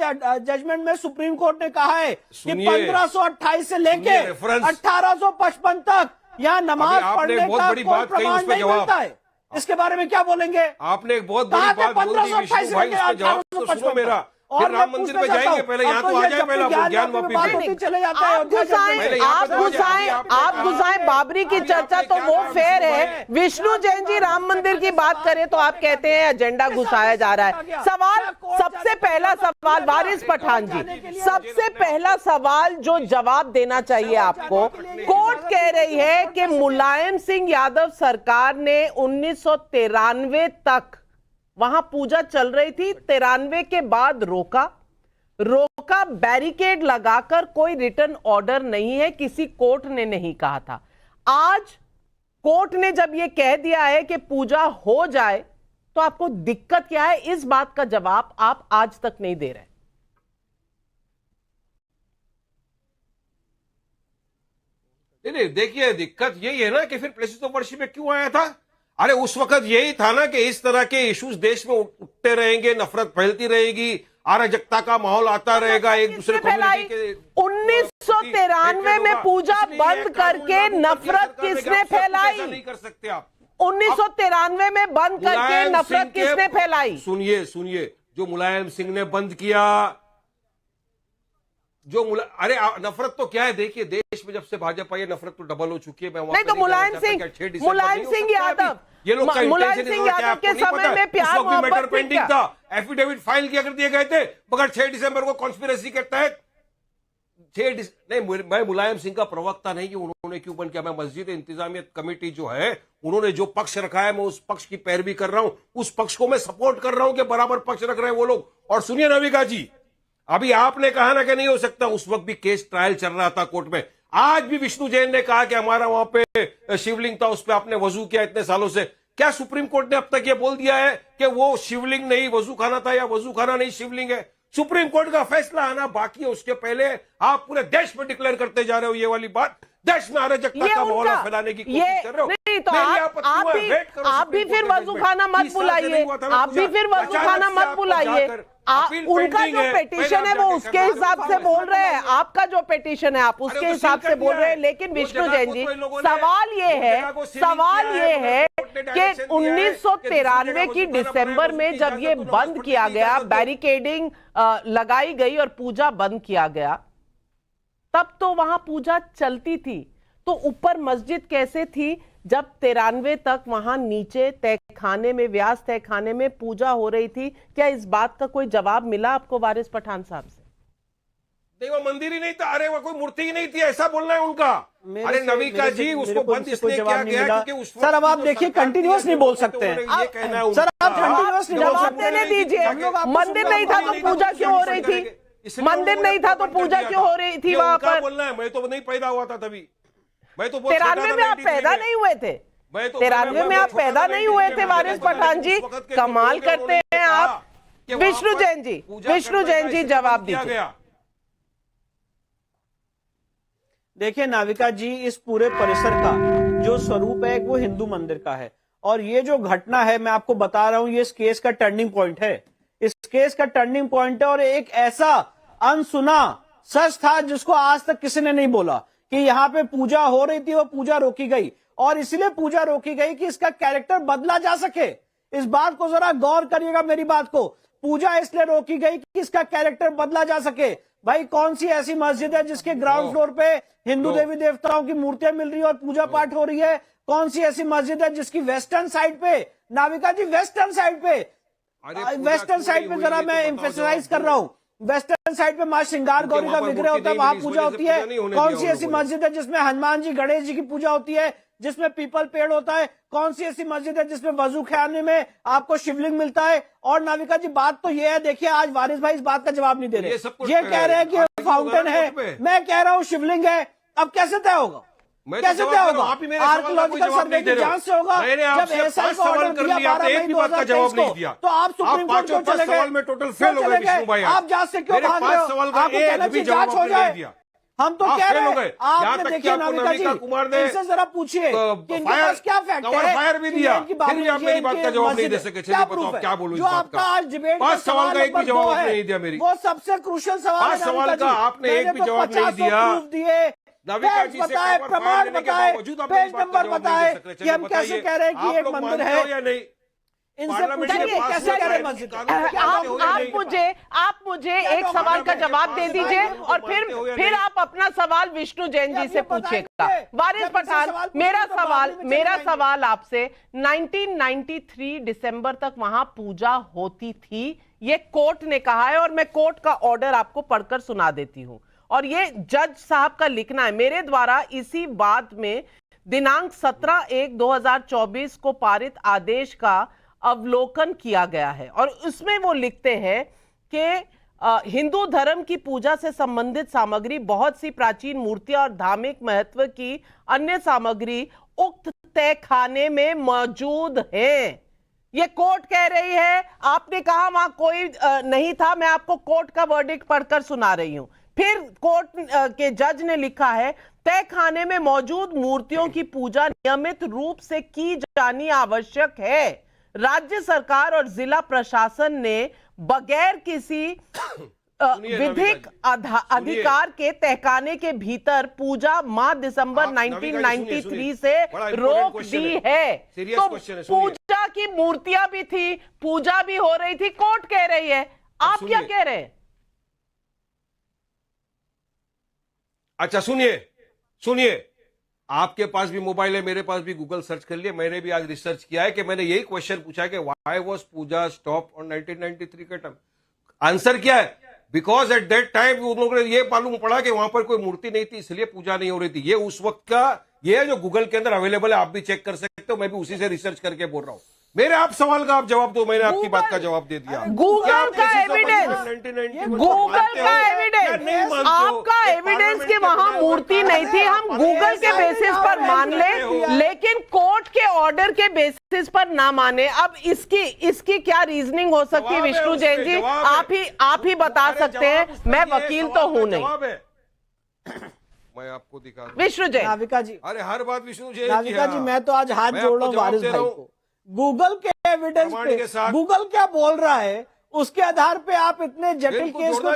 जजमेंट में सुप्रीम कोर्ट ने कहा है कि 1528 से लेके 1855 तक यहाँ नमाज पढ़ने का कोई प्रमाण नहीं मिलता है। इसके बारे में क्या बोलेंगे? आपने एक बहुत बड़ी बात बोल दी विष्णु भाई, इसका जवाब तो सुनो मेरा। और राम मंदिर पे जाएंगे, पहले यहाँ तो आ जाए, पहले ज्ञान वापी चले जाता है। आप गुजाएं बाबरी की चर्चा तो वो फेयर है। विष्णु जैन जी राम मंदिर की बात करें तो आप कहते हैं एजेंडा घुसाया जा रहा है। सवाल, सबसे पहला सवाल वारिस पठान जी, सबसे पहला सवाल जो जवाब देना चाहिए आपको, कोर्ट कह रही है कि मुलायम सिंह यादव सरकार ने 1993 तक वहां पूजा चल रही थी, 93 के बाद रोका बैरिकेड लगाकर, कोई रिटर्न ऑर्डर नहीं है, किसी कोर्ट ने नहीं कहा था। आज कोर्ट ने जब यह कह दिया है कि पूजा हो जाए तो आपको दिक्कत क्या है? इस बात का जवाब आप आज तक नहीं दे रहे। नहीं, देखिए दिक्कत यही है ना कि फिर प्लेसेस ऑफ वर्शिप में क्यों आया था? अरे उस वक्त यही था ना कि इस तरह के इश्यूज देश में उठते रहेंगे, नफरत फैलती रहेगी, अराजकता का माहौल आता रहेगा, एक दूसरे कम्युनिटी के 1993 में पूजा बंद करके नफरत किसने फैलाई? नहीं कर सकते आप। 1993 में बंद करके नफरत किसने फैलाई? सुनिए, जो मुलायम सिंह ने बंद किया, अरे नफरत तो क्या है, देखिए देश में जब से भाजपा ये नफरत तो डबल हो चुकी है। मैं नहीं तो मुलायम सिंह यादव, ये लोग मुलायम सिंह यादव के समय में प्यार मोहब्बत पेंडिंग था, एफिडेविट फाइल किया कर दिए गए थे, मगर 6 दिसंबर को कॉन्स्पिरेसी के तहत मैं मुलायम सिंह का प्रवक्ता नहीं कि उन्होंने क्यों बंद किया। मैं मस्जिद इंतजामिया कमेटी जो है, उन्होंने जो पक्ष रखा है, मैं उस पक्ष की पैरवी कर रहा हूं, उस पक्ष को मैं सपोर्ट कर रहा हूं कि बराबर पक्ष रख रहे हैं वो लोग। और सुनिए नविका जी, अभी आपने कहा ना कि नहीं हो सकता, उस वक्त भी केस ट्रायल चल रहा था कोर्ट में। आज भी विष्णु जैन ने कहा कि हमारा वहां पे शिवलिंग था, उस पर आपने वजू किया इतने सालों से। क्या सुप्रीम कोर्ट ने अब तक यह बोल दिया है कि वो शिवलिंग नहीं वजू खाना था, या वजू खाना नहीं शिवलिंग है? सुप्रीम कोर्ट का फैसला आना बाकी है, उसके पहले आप पूरे देश में डिक्लेयर करते जा रहे हो ये वाली बात, देश में अराजकता का माहौल फैलाने की कोशिश कर रहे हो। नहीं तो आप भी फिर वजू खाना मत बुलाइए, आप भी फिर वजू खाना मत बुलाइए। उनका जो पिटीशन है वो उसके हिसाब से बोल रहे हैं, आपका जो पिटीशन है आप उसके हिसाब से बोल रहे हैं। लेकिन विष्णु जैन जी, सवाल ये है कि 1993 की दिसंबर में जब ये बंद किया गया, बैरिकेडिंग लगाई गई और पूजा बंद किया गया, तब तो वहां पूजा चलती थी। तो ऊपर मस्जिद कैसे थी जब 93 तक वहां नीचे तहखाने में, व्यास तहखाने में पूजा हो रही थी? क्या इस बात का कोई जवाब मिला आपको वारिस पठान साहब से? देखो मंदिर ही नहीं था, अरे वो कोई मूर्ति ही नहीं थी, ऐसा बोलना है उनका। अरे नविका जी, उसको बंद इसलिए किया गया क्योंकि उस सर अब आप देखिए कंटिन्यूअस नहीं बोल सकते हैं सर, आप कंटिन्यूअस नहीं बोल सकते। देने दीजिए, मंदिर नहीं था तो पूजा क्यों हो रही थी? मंदिर नहीं था तो पूजा क्यों हो रही थी वहां पर? बोलना है, मैं तो नहीं पैदा हुआ था तभी, मैं तो 93 में आप पैदा नहीं हुए थे, 93 में आप पैदा नहीं हुए थे वारिस पठान जी। कमाल करते हैं आप। विष्णु जैन जी जवाब दीजिए। देखिए नाविका जी, इस पूरे परिसर का जो स्वरूप है वो हिंदू मंदिर का है, और ये जो घटना है मैं आपको बता रहा हूं, ये इस केस का टर्निंग पॉइंट है, इस केस का टर्निंग पॉइंट है। और एक ऐसा अनसुना सच था जिसको आज तक किसी ने नहीं बोला कि यहाँ पे पूजा हो रही थी, वो पूजा रोकी गई, और इसलिए पूजा रोकी गई कि इसका कैरेक्टर बदला जा सके। इस बात को जरा गौर करिएगा, मेरी बात को। पूजा इसलिए रोकी गई कि इसका कैरेक्टर बदला जा सके। भाई कौन सी ऐसी मस्जिद है जिसके ग्राउंड फ्लोर पे हिंदू देवी देवताओं की मूर्तियां मिल रही है और पूजा पाठ हो रही है? कौन सी ऐसी मस्जिद है जिसकी वेस्टर्न साइड पे, नाविका जी वेस्टर्न साइड पे जरा मैं एम्फेसाइज कर रहा हूं, वेस्टर्न साइड पे मां श्रृंगार गौरी का विग्रह होता है, वहां पूजा होती है। कौन सी ऐसी मस्जिद है जिसमें हनुमान जी, गणेश जी की पूजा होती है, जिसमें पीपल पेड़ होता है? कौन सी ऐसी मस्जिद है जिसमें वजू खाने में आपको शिवलिंग मिलता है? और नाविका जी बात तो ये है, देखिए आज वारिस भाई इस बात का जवाब नहीं दे रहे, ये कह रहे हैं कि फाउंटेन है, मैं कह रहा हूँ शिवलिंग है। अब कैसे तय होगा? कैसे तय होगा? आर्कियोलॉजिकल सर्वे की जांच से होगा। जब ऐसा सवाल कर लिया, एक भी बात का जवाब नहीं दिया, तो आप सुप्रीम कोर्ट क्यों चले गए? आप जांच से क्यों भाग रहे हो? आपको कहना चाहिए जांच हो जाए। हम तो कह रहे हैं, आपने देखिए नाविका जी, इनसे जरा पूछिए कि इनके पास क्या फैक्ट है। फायर भी दिया, फिर भी आप मेरी बात का जवाब नहीं दे सके। चलिए बताओ क्या बोलूं इस बात का। आज डिबेट का सवाल का एक भी जवाब नहीं दिया, मेरी वो सबसे क्रूशियल सवाल है। सवाल का आपने एक भी जवाब नहीं दिया। बताए, प्रमाण बताए, पेज नंबर बताए कि हम कैसे कह रहे हैं कि एक मंदिर है या नहीं। इनसे पूछिए कैसे कह रहे मस्जिद। आप मुझे एक सवाल का जवाब दे दीजिए और फिर आप अपना सवाल विष्णु जैन जी से पूछिएगा। वारिस पठान, मेरा सवाल आपसे, 1993 दिसंबर तक वहां पूजा होती थी, ये कोर्ट ने कहा है, और मैं कोर्ट का ऑर्डर आपको पढ़कर सुना देती हूं, और ये जज साहब का लिखना है मेरे द्वारा। इसी बात में दिनांक 17/1/2024 को पारित आदेश का अवलोकन किया गया है, और उसमें वो लिखते हैं कि हिंदू धर्म की पूजा से संबंधित सामग्री, बहुत सी प्राचीन मूर्तियां और धार्मिक महत्व की अन्य सामग्री उक्त तहखाने में मौजूद है। ये कोर्ट कह रही है, आपने कहा वहां कोई नहीं था, मैं आपको कोर्ट का वर्डिक्ट पढ़कर सुना रही हूं। फिर कोर्ट के जज ने लिखा है, तहखाने में मौजूद मूर्तियों की पूजा नियमित रूप से की जानी आवश्यक है। राज्य सरकार और जिला प्रशासन ने बगैर किसी विधिक अधिकार के तहखाने के भीतर पूजा माह दिसंबर 1993 से रोक दी है। तो पूजा की मूर्तियां भी थी, पूजा भी हो रही थी, कोर्ट कह रही है। आप क्या कह रहे हैं? अच्छा सुनिए, आपके पास भी मोबाइल है, मेरे पास भी गूगल सर्च कर लिया। मैंने भी आज रिसर्च किया है कि मैंने यही क्वेश्चन पूछा है कि why was puja stop on 1993 का टर्म। आंसर क्या है? बिकॉज एट दैट टाइम उन लोगों ने ये मालूम पड़ा कि वहां पर कोई मूर्ति नहीं थी, इसलिए पूजा नहीं हो रही थी। ये उस वक्त का ये है जो गूगल के अंदर अवेलेबल है, आप भी चेक कर सकते हो। मैं भी उसी से रिसर्च करके बोल रहा हूं। मेरे आप सवाल का आप जवाब दो, मैंने आपकी बात का जवाब दे दिया। गूगल का एविडेंस, आपका एविडेंस कि वहां मूर्ति नहीं थी हम गूगल के बेसिस पर मान ले, लेकिन कोर्ट के ऑर्डर के बेसिस पर ना माने। अब इसकी क्या रीजनिंग हो सकती है विष्णु जैन जी? आप ही बता सकते हैं, मैं वकील तो हूं नहीं। मैं आपको दिखा दूं। विष्णु जैन। नाविका जी, अरे हर बात विष्णु जैन नाविका जी, मैं तो आज हाथ जोड़ रहा हूँ वारिस भाई को। गूगल के एविडेंस पे गूगल क्या बोल रहा है, उसके आधार पे आप इतने जटिल केस को,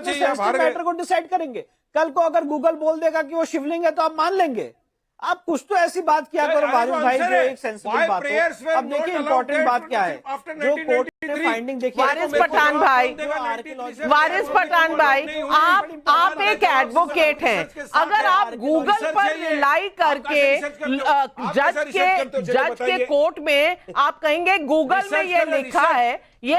मैटर को डिसाइड करेंगे। कल को अगर गूगल बोल देगा कि वो शिवलिंग है तो आप मान लेंगे? आप कुछ तो ऐसी बात किया करो वारिस भाई जो एक सेंसिटिव बात हो। अब देखिए इंपॉर्टेंट बात क्या है, जो कोर्ट ने फाइंडिंग देखी। वारिस पठान भाई, आप एक एडवोकेट हैं। अगर आप गूगल पर रिलाई करके जज के कोर्ट में आप कहेंगे गूगल में ये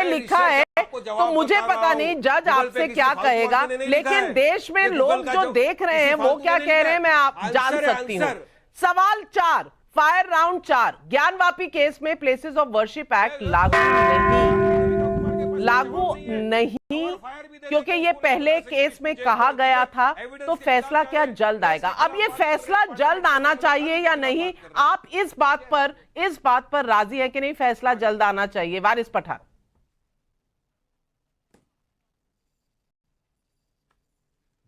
लिखा है, तो मुझे पता नहीं जज आपसे क्या कहेगा। लेकिन देश में लोग जो देख रहे हैं वो क्या कह रहे हैं मैं आप जान सकती हूँ। सवाल 4, फायर राउंड 4, ज्ञानवापी केस में प्लेसेस ऑफ वर्शिप एक्ट लागू नहीं, क्योंकि ये पहले केस में कहा गया था। तो फैसला क्या जल्द आएगा? अब ये फैसला जल्द आना चाहिए या नहीं, आप इस बात पर राजी है कि नहीं फैसला जल्द आना चाहिए? वारिस पठान।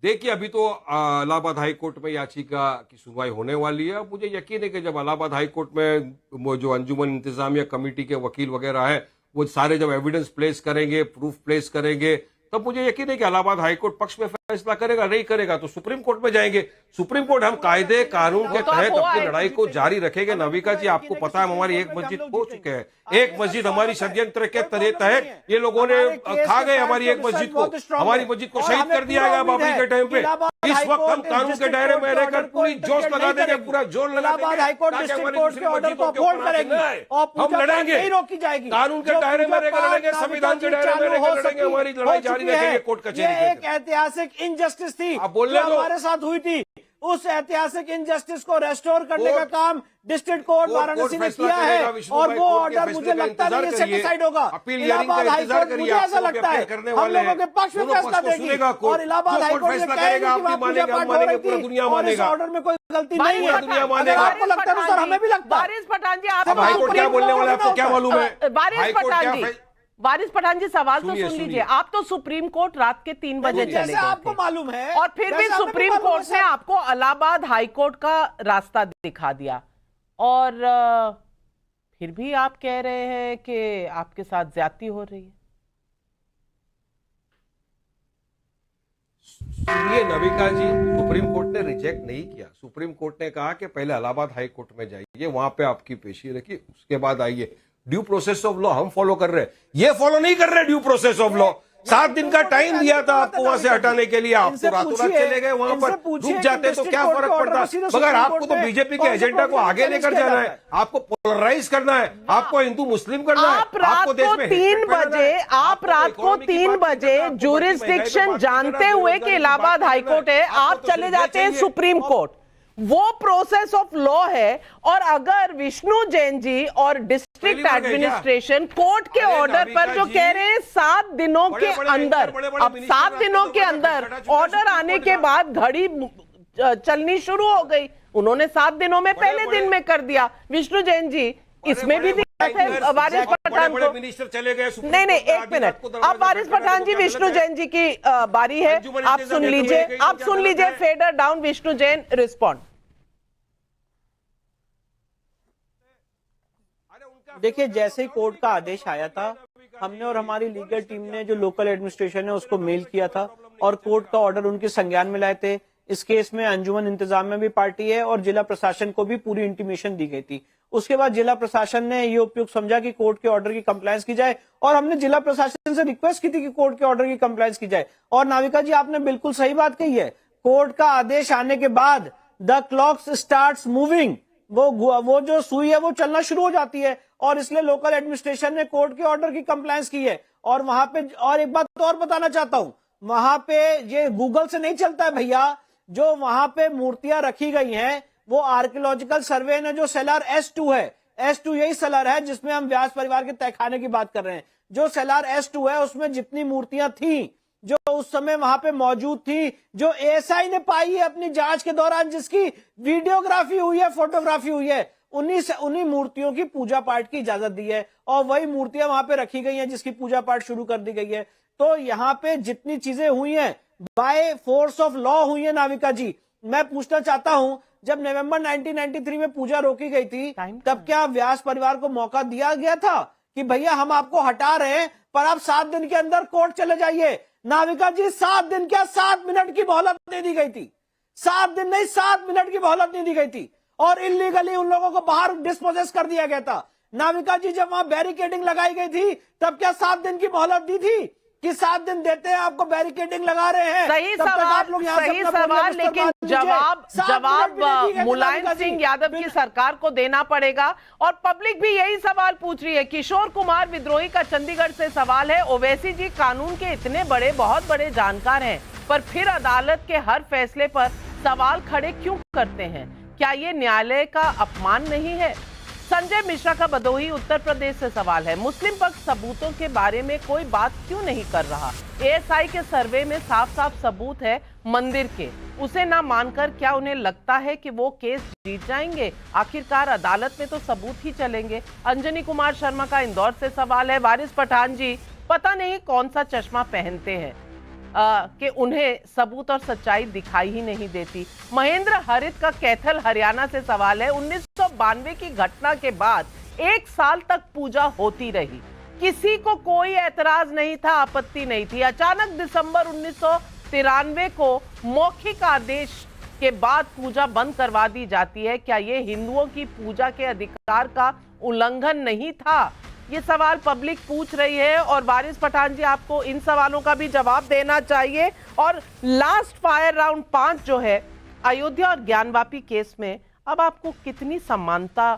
देखिए, अभी तो इलाहाबाद हाई कोर्ट में याचिका की सुनवाई होने वाली है। मुझे यकीन है कि जब इलाहाबाद हाई कोर्ट में वो जो अंजुमन इंतजामिया कमेटी के वकील वगैरह है वो सारे जब एविडेंस प्लेस करेंगे, प्रूफ प्लेस करेंगे, तब मुझे यकीन है कि इलाहाबाद हाई कोर्ट पक्ष में फैसला करेगा। नहीं करेगा तो सुप्रीम कोर्ट में जाएंगे। सुप्रीम कोर्ट हम कायदे कानून के तहत अपनी लड़ाई को जारी रखेंगे। नाविका जी, आपको पता है हमारी एक मस्जिद खो चुके हैं। एक मस्जिद हमारी षड्यंत्र के तहत ये लोगों ने खा गए हमारी एक मस्जिद को। हमारी मस्जिद को शहीद कर दिया गया बाबरी के टाइम पे। इस वक्त हम कानून के दायरे में रहकर पूरी जोश लगा देंगे, पूरा जोर लगा देंगे। हम लड़ेंगे, कानून के दायरे में रहकर लड़ेंगे, संविधान के दायरे में रहकर लड़ेंगे। हमारी लड़ाई जारी रखेंगे कोर्ट कचहरी में। एक ऐतिहासिक इनजस्टिस थी बोलने जो हमारे साथ हुई थी। उस ऐतिहासिक इनजस्टिस को रेस्टोर करने का काम डिस्ट्रिक्ट कोर्ट वाराणसी ने किया है, और वो ऑर्डर मुझे लगता नहीं है सेटिस्फाइड होगा। इलाहाबाद हाई कोर्ट, मुझे ऐसा लगता है हम लोगों के पक्ष में फैसला देगी, और इलाहाबाद हाई कोर्ट ये कहेगा कि वहाँ पूजा पाठ हो रही थी और इस ऑर्डर में कोई गलती नहीं है। अगर आपको लगता है सर, हमें भी लगता है। वारिस पठान जी, आप हाई कोर्ट क्या बोलने वाला है आपको क्या मालूम है? वारिस पठान जी, सवाल तो सुन लीजिए। आप तो सुप्रीम कोर्ट रात के 3 बजे चले गए आपको मालूम है, और फिर भी सुप्रीम कोर्ट ने आपको इलाहाबाद हाई कोर्ट का रास्ता दिखा दिया, और फिर भी आप कह रहे हैं कि आपके साथ ज्यादती हो रही है। सुनिए नविका जी, सुप्रीम कोर्ट ने रिजेक्ट नहीं किया। सुप्रीम कोर्ट ने कहा कि पहले इलाहाबाद हाई कोर्ट में जाइए, वहां पे आपकी पेशी रखिए, उसके बाद आइए। ड्यू प्रोसेस ऑफ लॉ हम फॉलो कर रहे हैं, ये फॉलो नहीं कर रहे ड्यू प्रोसेस ऑफ लॉ। 7 दिन का टाइम दिया था आपको वहां से हटाने के लिए, आप तो रातों रात चले गए, वहां पर रुक जाते तो क्या फर्क पड़ता? मगर आपको तो बीजेपी के एजेंडा को आगे लेकर जाना है, आपको पोलराइज करना है, आपको हिंदू मुस्लिम करना है। आपको देश में 3 बजे, आप रात को 3 बजे ज्यूरिसडिक्शन जानते हुए कि इलाहाबाद हाई कोर्ट है, आप चले जाते हैं सुप्रीम कोर्ट। वो प्रोसेस ऑफ लॉ है। और अगर विष्णु जैन जी और डिस्ट्रिक्ट एडमिनिस्ट्रेशन कोर्ट के ऑर्डर पर जो कह रहे हैं 7 दिनों के अंदर, अब 7 दिनों के अंदर ऑर्डर आने के बाद घड़ी चलनी शुरू हो गई, उन्होंने 7 दिनों में पहले दिन में कर दिया। विष्णु जैन जी, इसमें भी वारिस पठान को मिनिस्टर चले गए। नहीं, एक मिनट। अब वारिस पठान जी, विष्णु जैन जी की बारी है, आप सुन लीजिए। Fader down, Vishnu Jain respond. देखिए, जैसे ही कोर्ट का आदेश आया था हमने और हमारी लीगल टीम ने जो लोकल एडमिनिस्ट्रेशन है उसको मेल किया था और कोर्ट का ऑर्डर उनके संज्ञान में लाए थे। इस केस में अंजुमन इंतजामिया भी पार्टी है और जिला प्रशासन को भी पूरी इंटीमेशन दी गई थी। उसके बाद जिला प्रशासन ने ये उपयुक्त समझा कि कोर्ट के ऑर्डर की कंप्लायंस की जाए और हमने जिला प्रशासन से रिक्वेस्ट की थी कि कोर्ट के ऑर्डर की कंप्लायंस की जाए। और नाविका जी आपने बिल्कुल सही बात कही है, कोर्ट का आदेश आने के बाद द क्लॉक्स स्टार्ट्स मूविंग, वो जो सुई है वो चलना शुरू हो जाती है और इसलिए लोकल एडमिनिस्ट्रेशन ने कोर्ट के ऑर्डर की कंप्लायंस की है। और वहां पे और एक बात और बताना चाहता हूं, वहां पे ये गूगल से नहीं चलता है भैया, जो वहां पे मूर्तियां रखी गई हैं वो आर्कियोलॉजिकल सर्वे ने जो सेलार S2 है, S2 यही सेलार है जिसमें हम व्यास परिवार के तहखाने की बात कर रहे हैं। जो सेलार S2 है उसमें जितनी मूर्तियां थी जो उस समय वहां पे मौजूद थी, जो ASI ने पाई है अपनी जांच के दौरान, जिसकी वीडियोग्राफी हुई है, फोटोग्राफी हुई है, उन्हीं मूर्तियों की पूजा पाठ की इजाजत दी है और वही मूर्तियां वहां पे रखी गई हैं जिसकी पूजा पाठ शुरू कर दी गई है। तो यहाँ पे जितनी चीजें हुई हैं बाय फोर्स ऑफ लॉ हुई है। नाविका जी मैं पूछना चाहता हूं, जब नवंबर 1993 में पूजा रोकी गई थी तब क्या व्यास परिवार को मौका दिया गया था कि भैया हम आपको हटा रहे हैं पर आप 7 दिन के अंदर कोर्ट चले जाइए? नाविका जी 7 दिन क्या 7 मिनट की मोहलत दे दी गई थी। 7 दिन नहीं 7 मिनट की मोहलत नहीं दी गई थी और इलीगली उन लोगों को बाहर डिस्पोजेस कर दिया गया था। नाविका जी जब वहां बैरिकेडिंग लगाई गई थी तब क्या 7 दिन की मोहलत दी थी कि 7 दिन देते हैं आपको, बैरिकेडिंग लगा रहे हैं? सही तब तक सवाल, आप लोग यहाँ से सही अपना सवाल, बोलिए, लेकिन जवाब जवाब मुलायम सिंह यादव की सरकार को देना पड़ेगा और पब्लिक भी यही सवाल पूछ रही है। किशोर कुमार विद्रोही का चंडीगढ़ से सवाल है, ओवैसी जी कानून के इतने बड़े बहुत बड़े जानकार हैं पर फिर अदालत के हर फैसले पर सवाल खड़े क्यों करते हैं? क्या ये न्यायालय का अपमान नहीं है? संजय मिश्रा का भदोही उत्तर प्रदेश से सवाल है, मुस्लिम पक्ष सबूतों के बारे में कोई बात क्यों नहीं कर रहा? ASI के सर्वे में साफ साफ सबूत है मंदिर के, उसे ना मानकर क्या उन्हें लगता है कि वो केस जीत जाएंगे? आखिरकार अदालत में तो सबूत ही चलेंगे। अंजनी कुमार शर्मा का इंदौर से सवाल है, वारिस पठान जी पता नहीं कौन सा चश्मा पहनते हैं कि उन्हें सबूत और सच्चाई दिखाई ही नहीं देती। महेंद्र हरित का कैथल हरियाणा से सवाल है, 1992 की घटना के बाद 1 साल तक पूजा होती रही, किसी को कोई एतराज नहीं था, आपत्ति नहीं थी। अचानक दिसंबर 1993 को मौखिक आदेश के बाद पूजा बंद करवा दी जाती है। क्या ये हिंदुओं की पूजा के अधिकार का उल्लंघन नहीं था? ये सवाल पब्लिक पूछ रही है और वारिस पठान जी आपको इन सवालों का भी जवाब देना चाहिए। और लास्ट फायर राउंड 5 जो है अयोध्या और ज्ञानवापी केस में, अब आपको कितनी समानता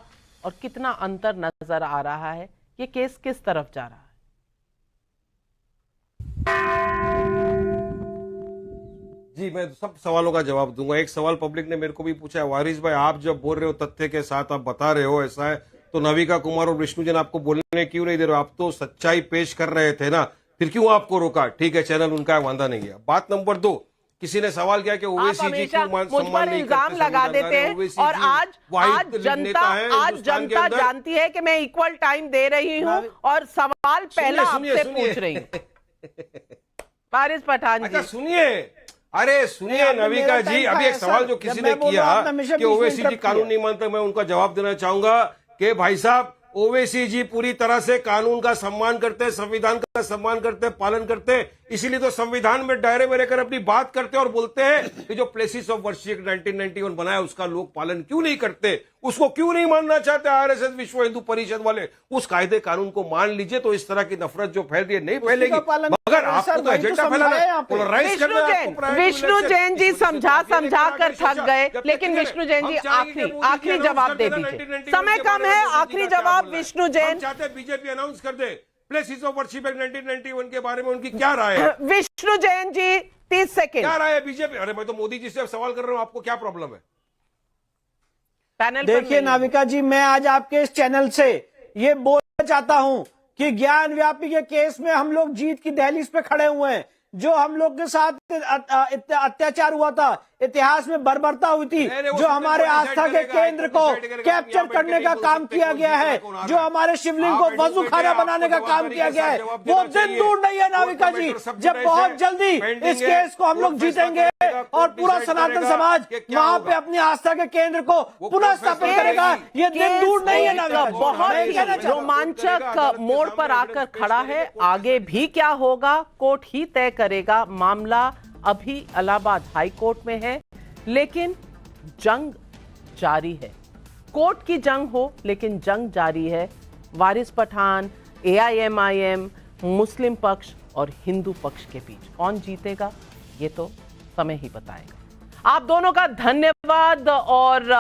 और कितना अंतर नजर आ रहा है? ये केस किस तरफ जा रहा है? जी मैं सब सवालों का जवाब दूंगा। एक सवाल पब्लिक ने मेरे को भी पूछा है, वारिस भाई आप जब बोल रहे हो तथ्य के साथ आप बता रहे हो ऐसा है, तो नविका कुमार और विष्णु जैन आपको बोलने क्यों नहीं दे रहे हो? आप तो सच्चाई पेश कर रहे थे ना, फिर क्यों आपको रोका? ठीक है चैनल उनका है, वांदा नहीं है। बात नंबर 2, किसी ने सवाल किया कि ओवैसी जी क्यों सम्मान नहीं इल्जाम लगा देते हैं और आज जनता जानती है कि मैं इक्वल टाइम दे रही हूं और सवाल पहला आपसे पूछ रही हूं। वारिस पठान जी सुनिए, अरे सुनिए नविका जी, अभी एक सवाल जो किसी ने किया कि ओवैसी जी कानून नहीं मानते, मैं उनका जवाब देना चाहूंगा कि भाई साहब ओवैसी जी पूरी तरह से कानून का सम्मान करते हैं, संविधान का सम्मान करते हैं, पालन करते हैं, इसीलिए तो संविधान में दायरे में रहकर अपनी बात करते हैं और बोलते हैं कि जो प्लेसेस ऑफ वर्शिप 1991 बनाया उसका लोग पालन क्यों नहीं करते, उसको क्यों नहीं मानना चाहते आरएसएस विश्व हिंदू परिषद वाले? उस कायदे कानून को मान लीजिए तो इस तरह की नफरत जो फैल रही है नहीं फैलेगी। मगर आपको तो एजेंडा फैलाना, पोलराइज करना। विष्णु जैन जी समझा कर थक गए, लेकिन विष्णु जैन जी आखिरी जवाब दे दीजिए, समय कम है, आखिरी जवाब विष्णु जैन। चाहते बीजेपी अनाउंस कर दे प्लेसेस ऑफ वर्शिप एक्ट 1991 के बारे में उनकी क्या राय है? विष्णु जैन जी 30 सेकेंड। क्या राय है बीजेपी? अरे मैं तो मोदी जी से सवाल कर रहा हूं, आपको क्या प्रॉब्लम है? पैनल देखिए नाविका जी, मैं आज आपके इस चैनल से ये बोलना चाहता हूं कि ज्ञान व्यापी के केस में हम लोग जीत की दहलीज पे खड़े हुए हैं। जो हम लोग के साथ अत्याचार हुआ था, इतिहास में बर्बरता हुई थी, जो हमारे आस्था के केंद्र को कैप्चर करने का काम किया गया है, जो हमारे शिवलिंग को वजू खाना बनाने का काम किया गया है, वो दिन दूर नहीं है नाविका जी, जब बहुत जल्दी इस केस को हम लोग जीतेंगे और पूरा सनातन समाज वहां पे अपनी आस्था के केंद्र को पुनः स्थापित करेगा। ये दिन दूर नहीं है नाविका जी। बहुत मैं ही कहना चाहता हूं। रोमांचक मोड़ पर आकर खड़ा है। आगे भी क्या होगा कोर्ट ही तय करेगा। मामला अभी इलाहाबाद हाई कोर्ट में है, लेकिन जंग जारी है। कोर्ट की जंग हो, लेकिन जंग जारी है। वारिस पठान, AIMIM, मुस्लिम पक्ष और हिंदू पक्ष के बीच कौन जीतेगा, ये तो समय ही बताएगा। आप दोनों का धन्यवाद। और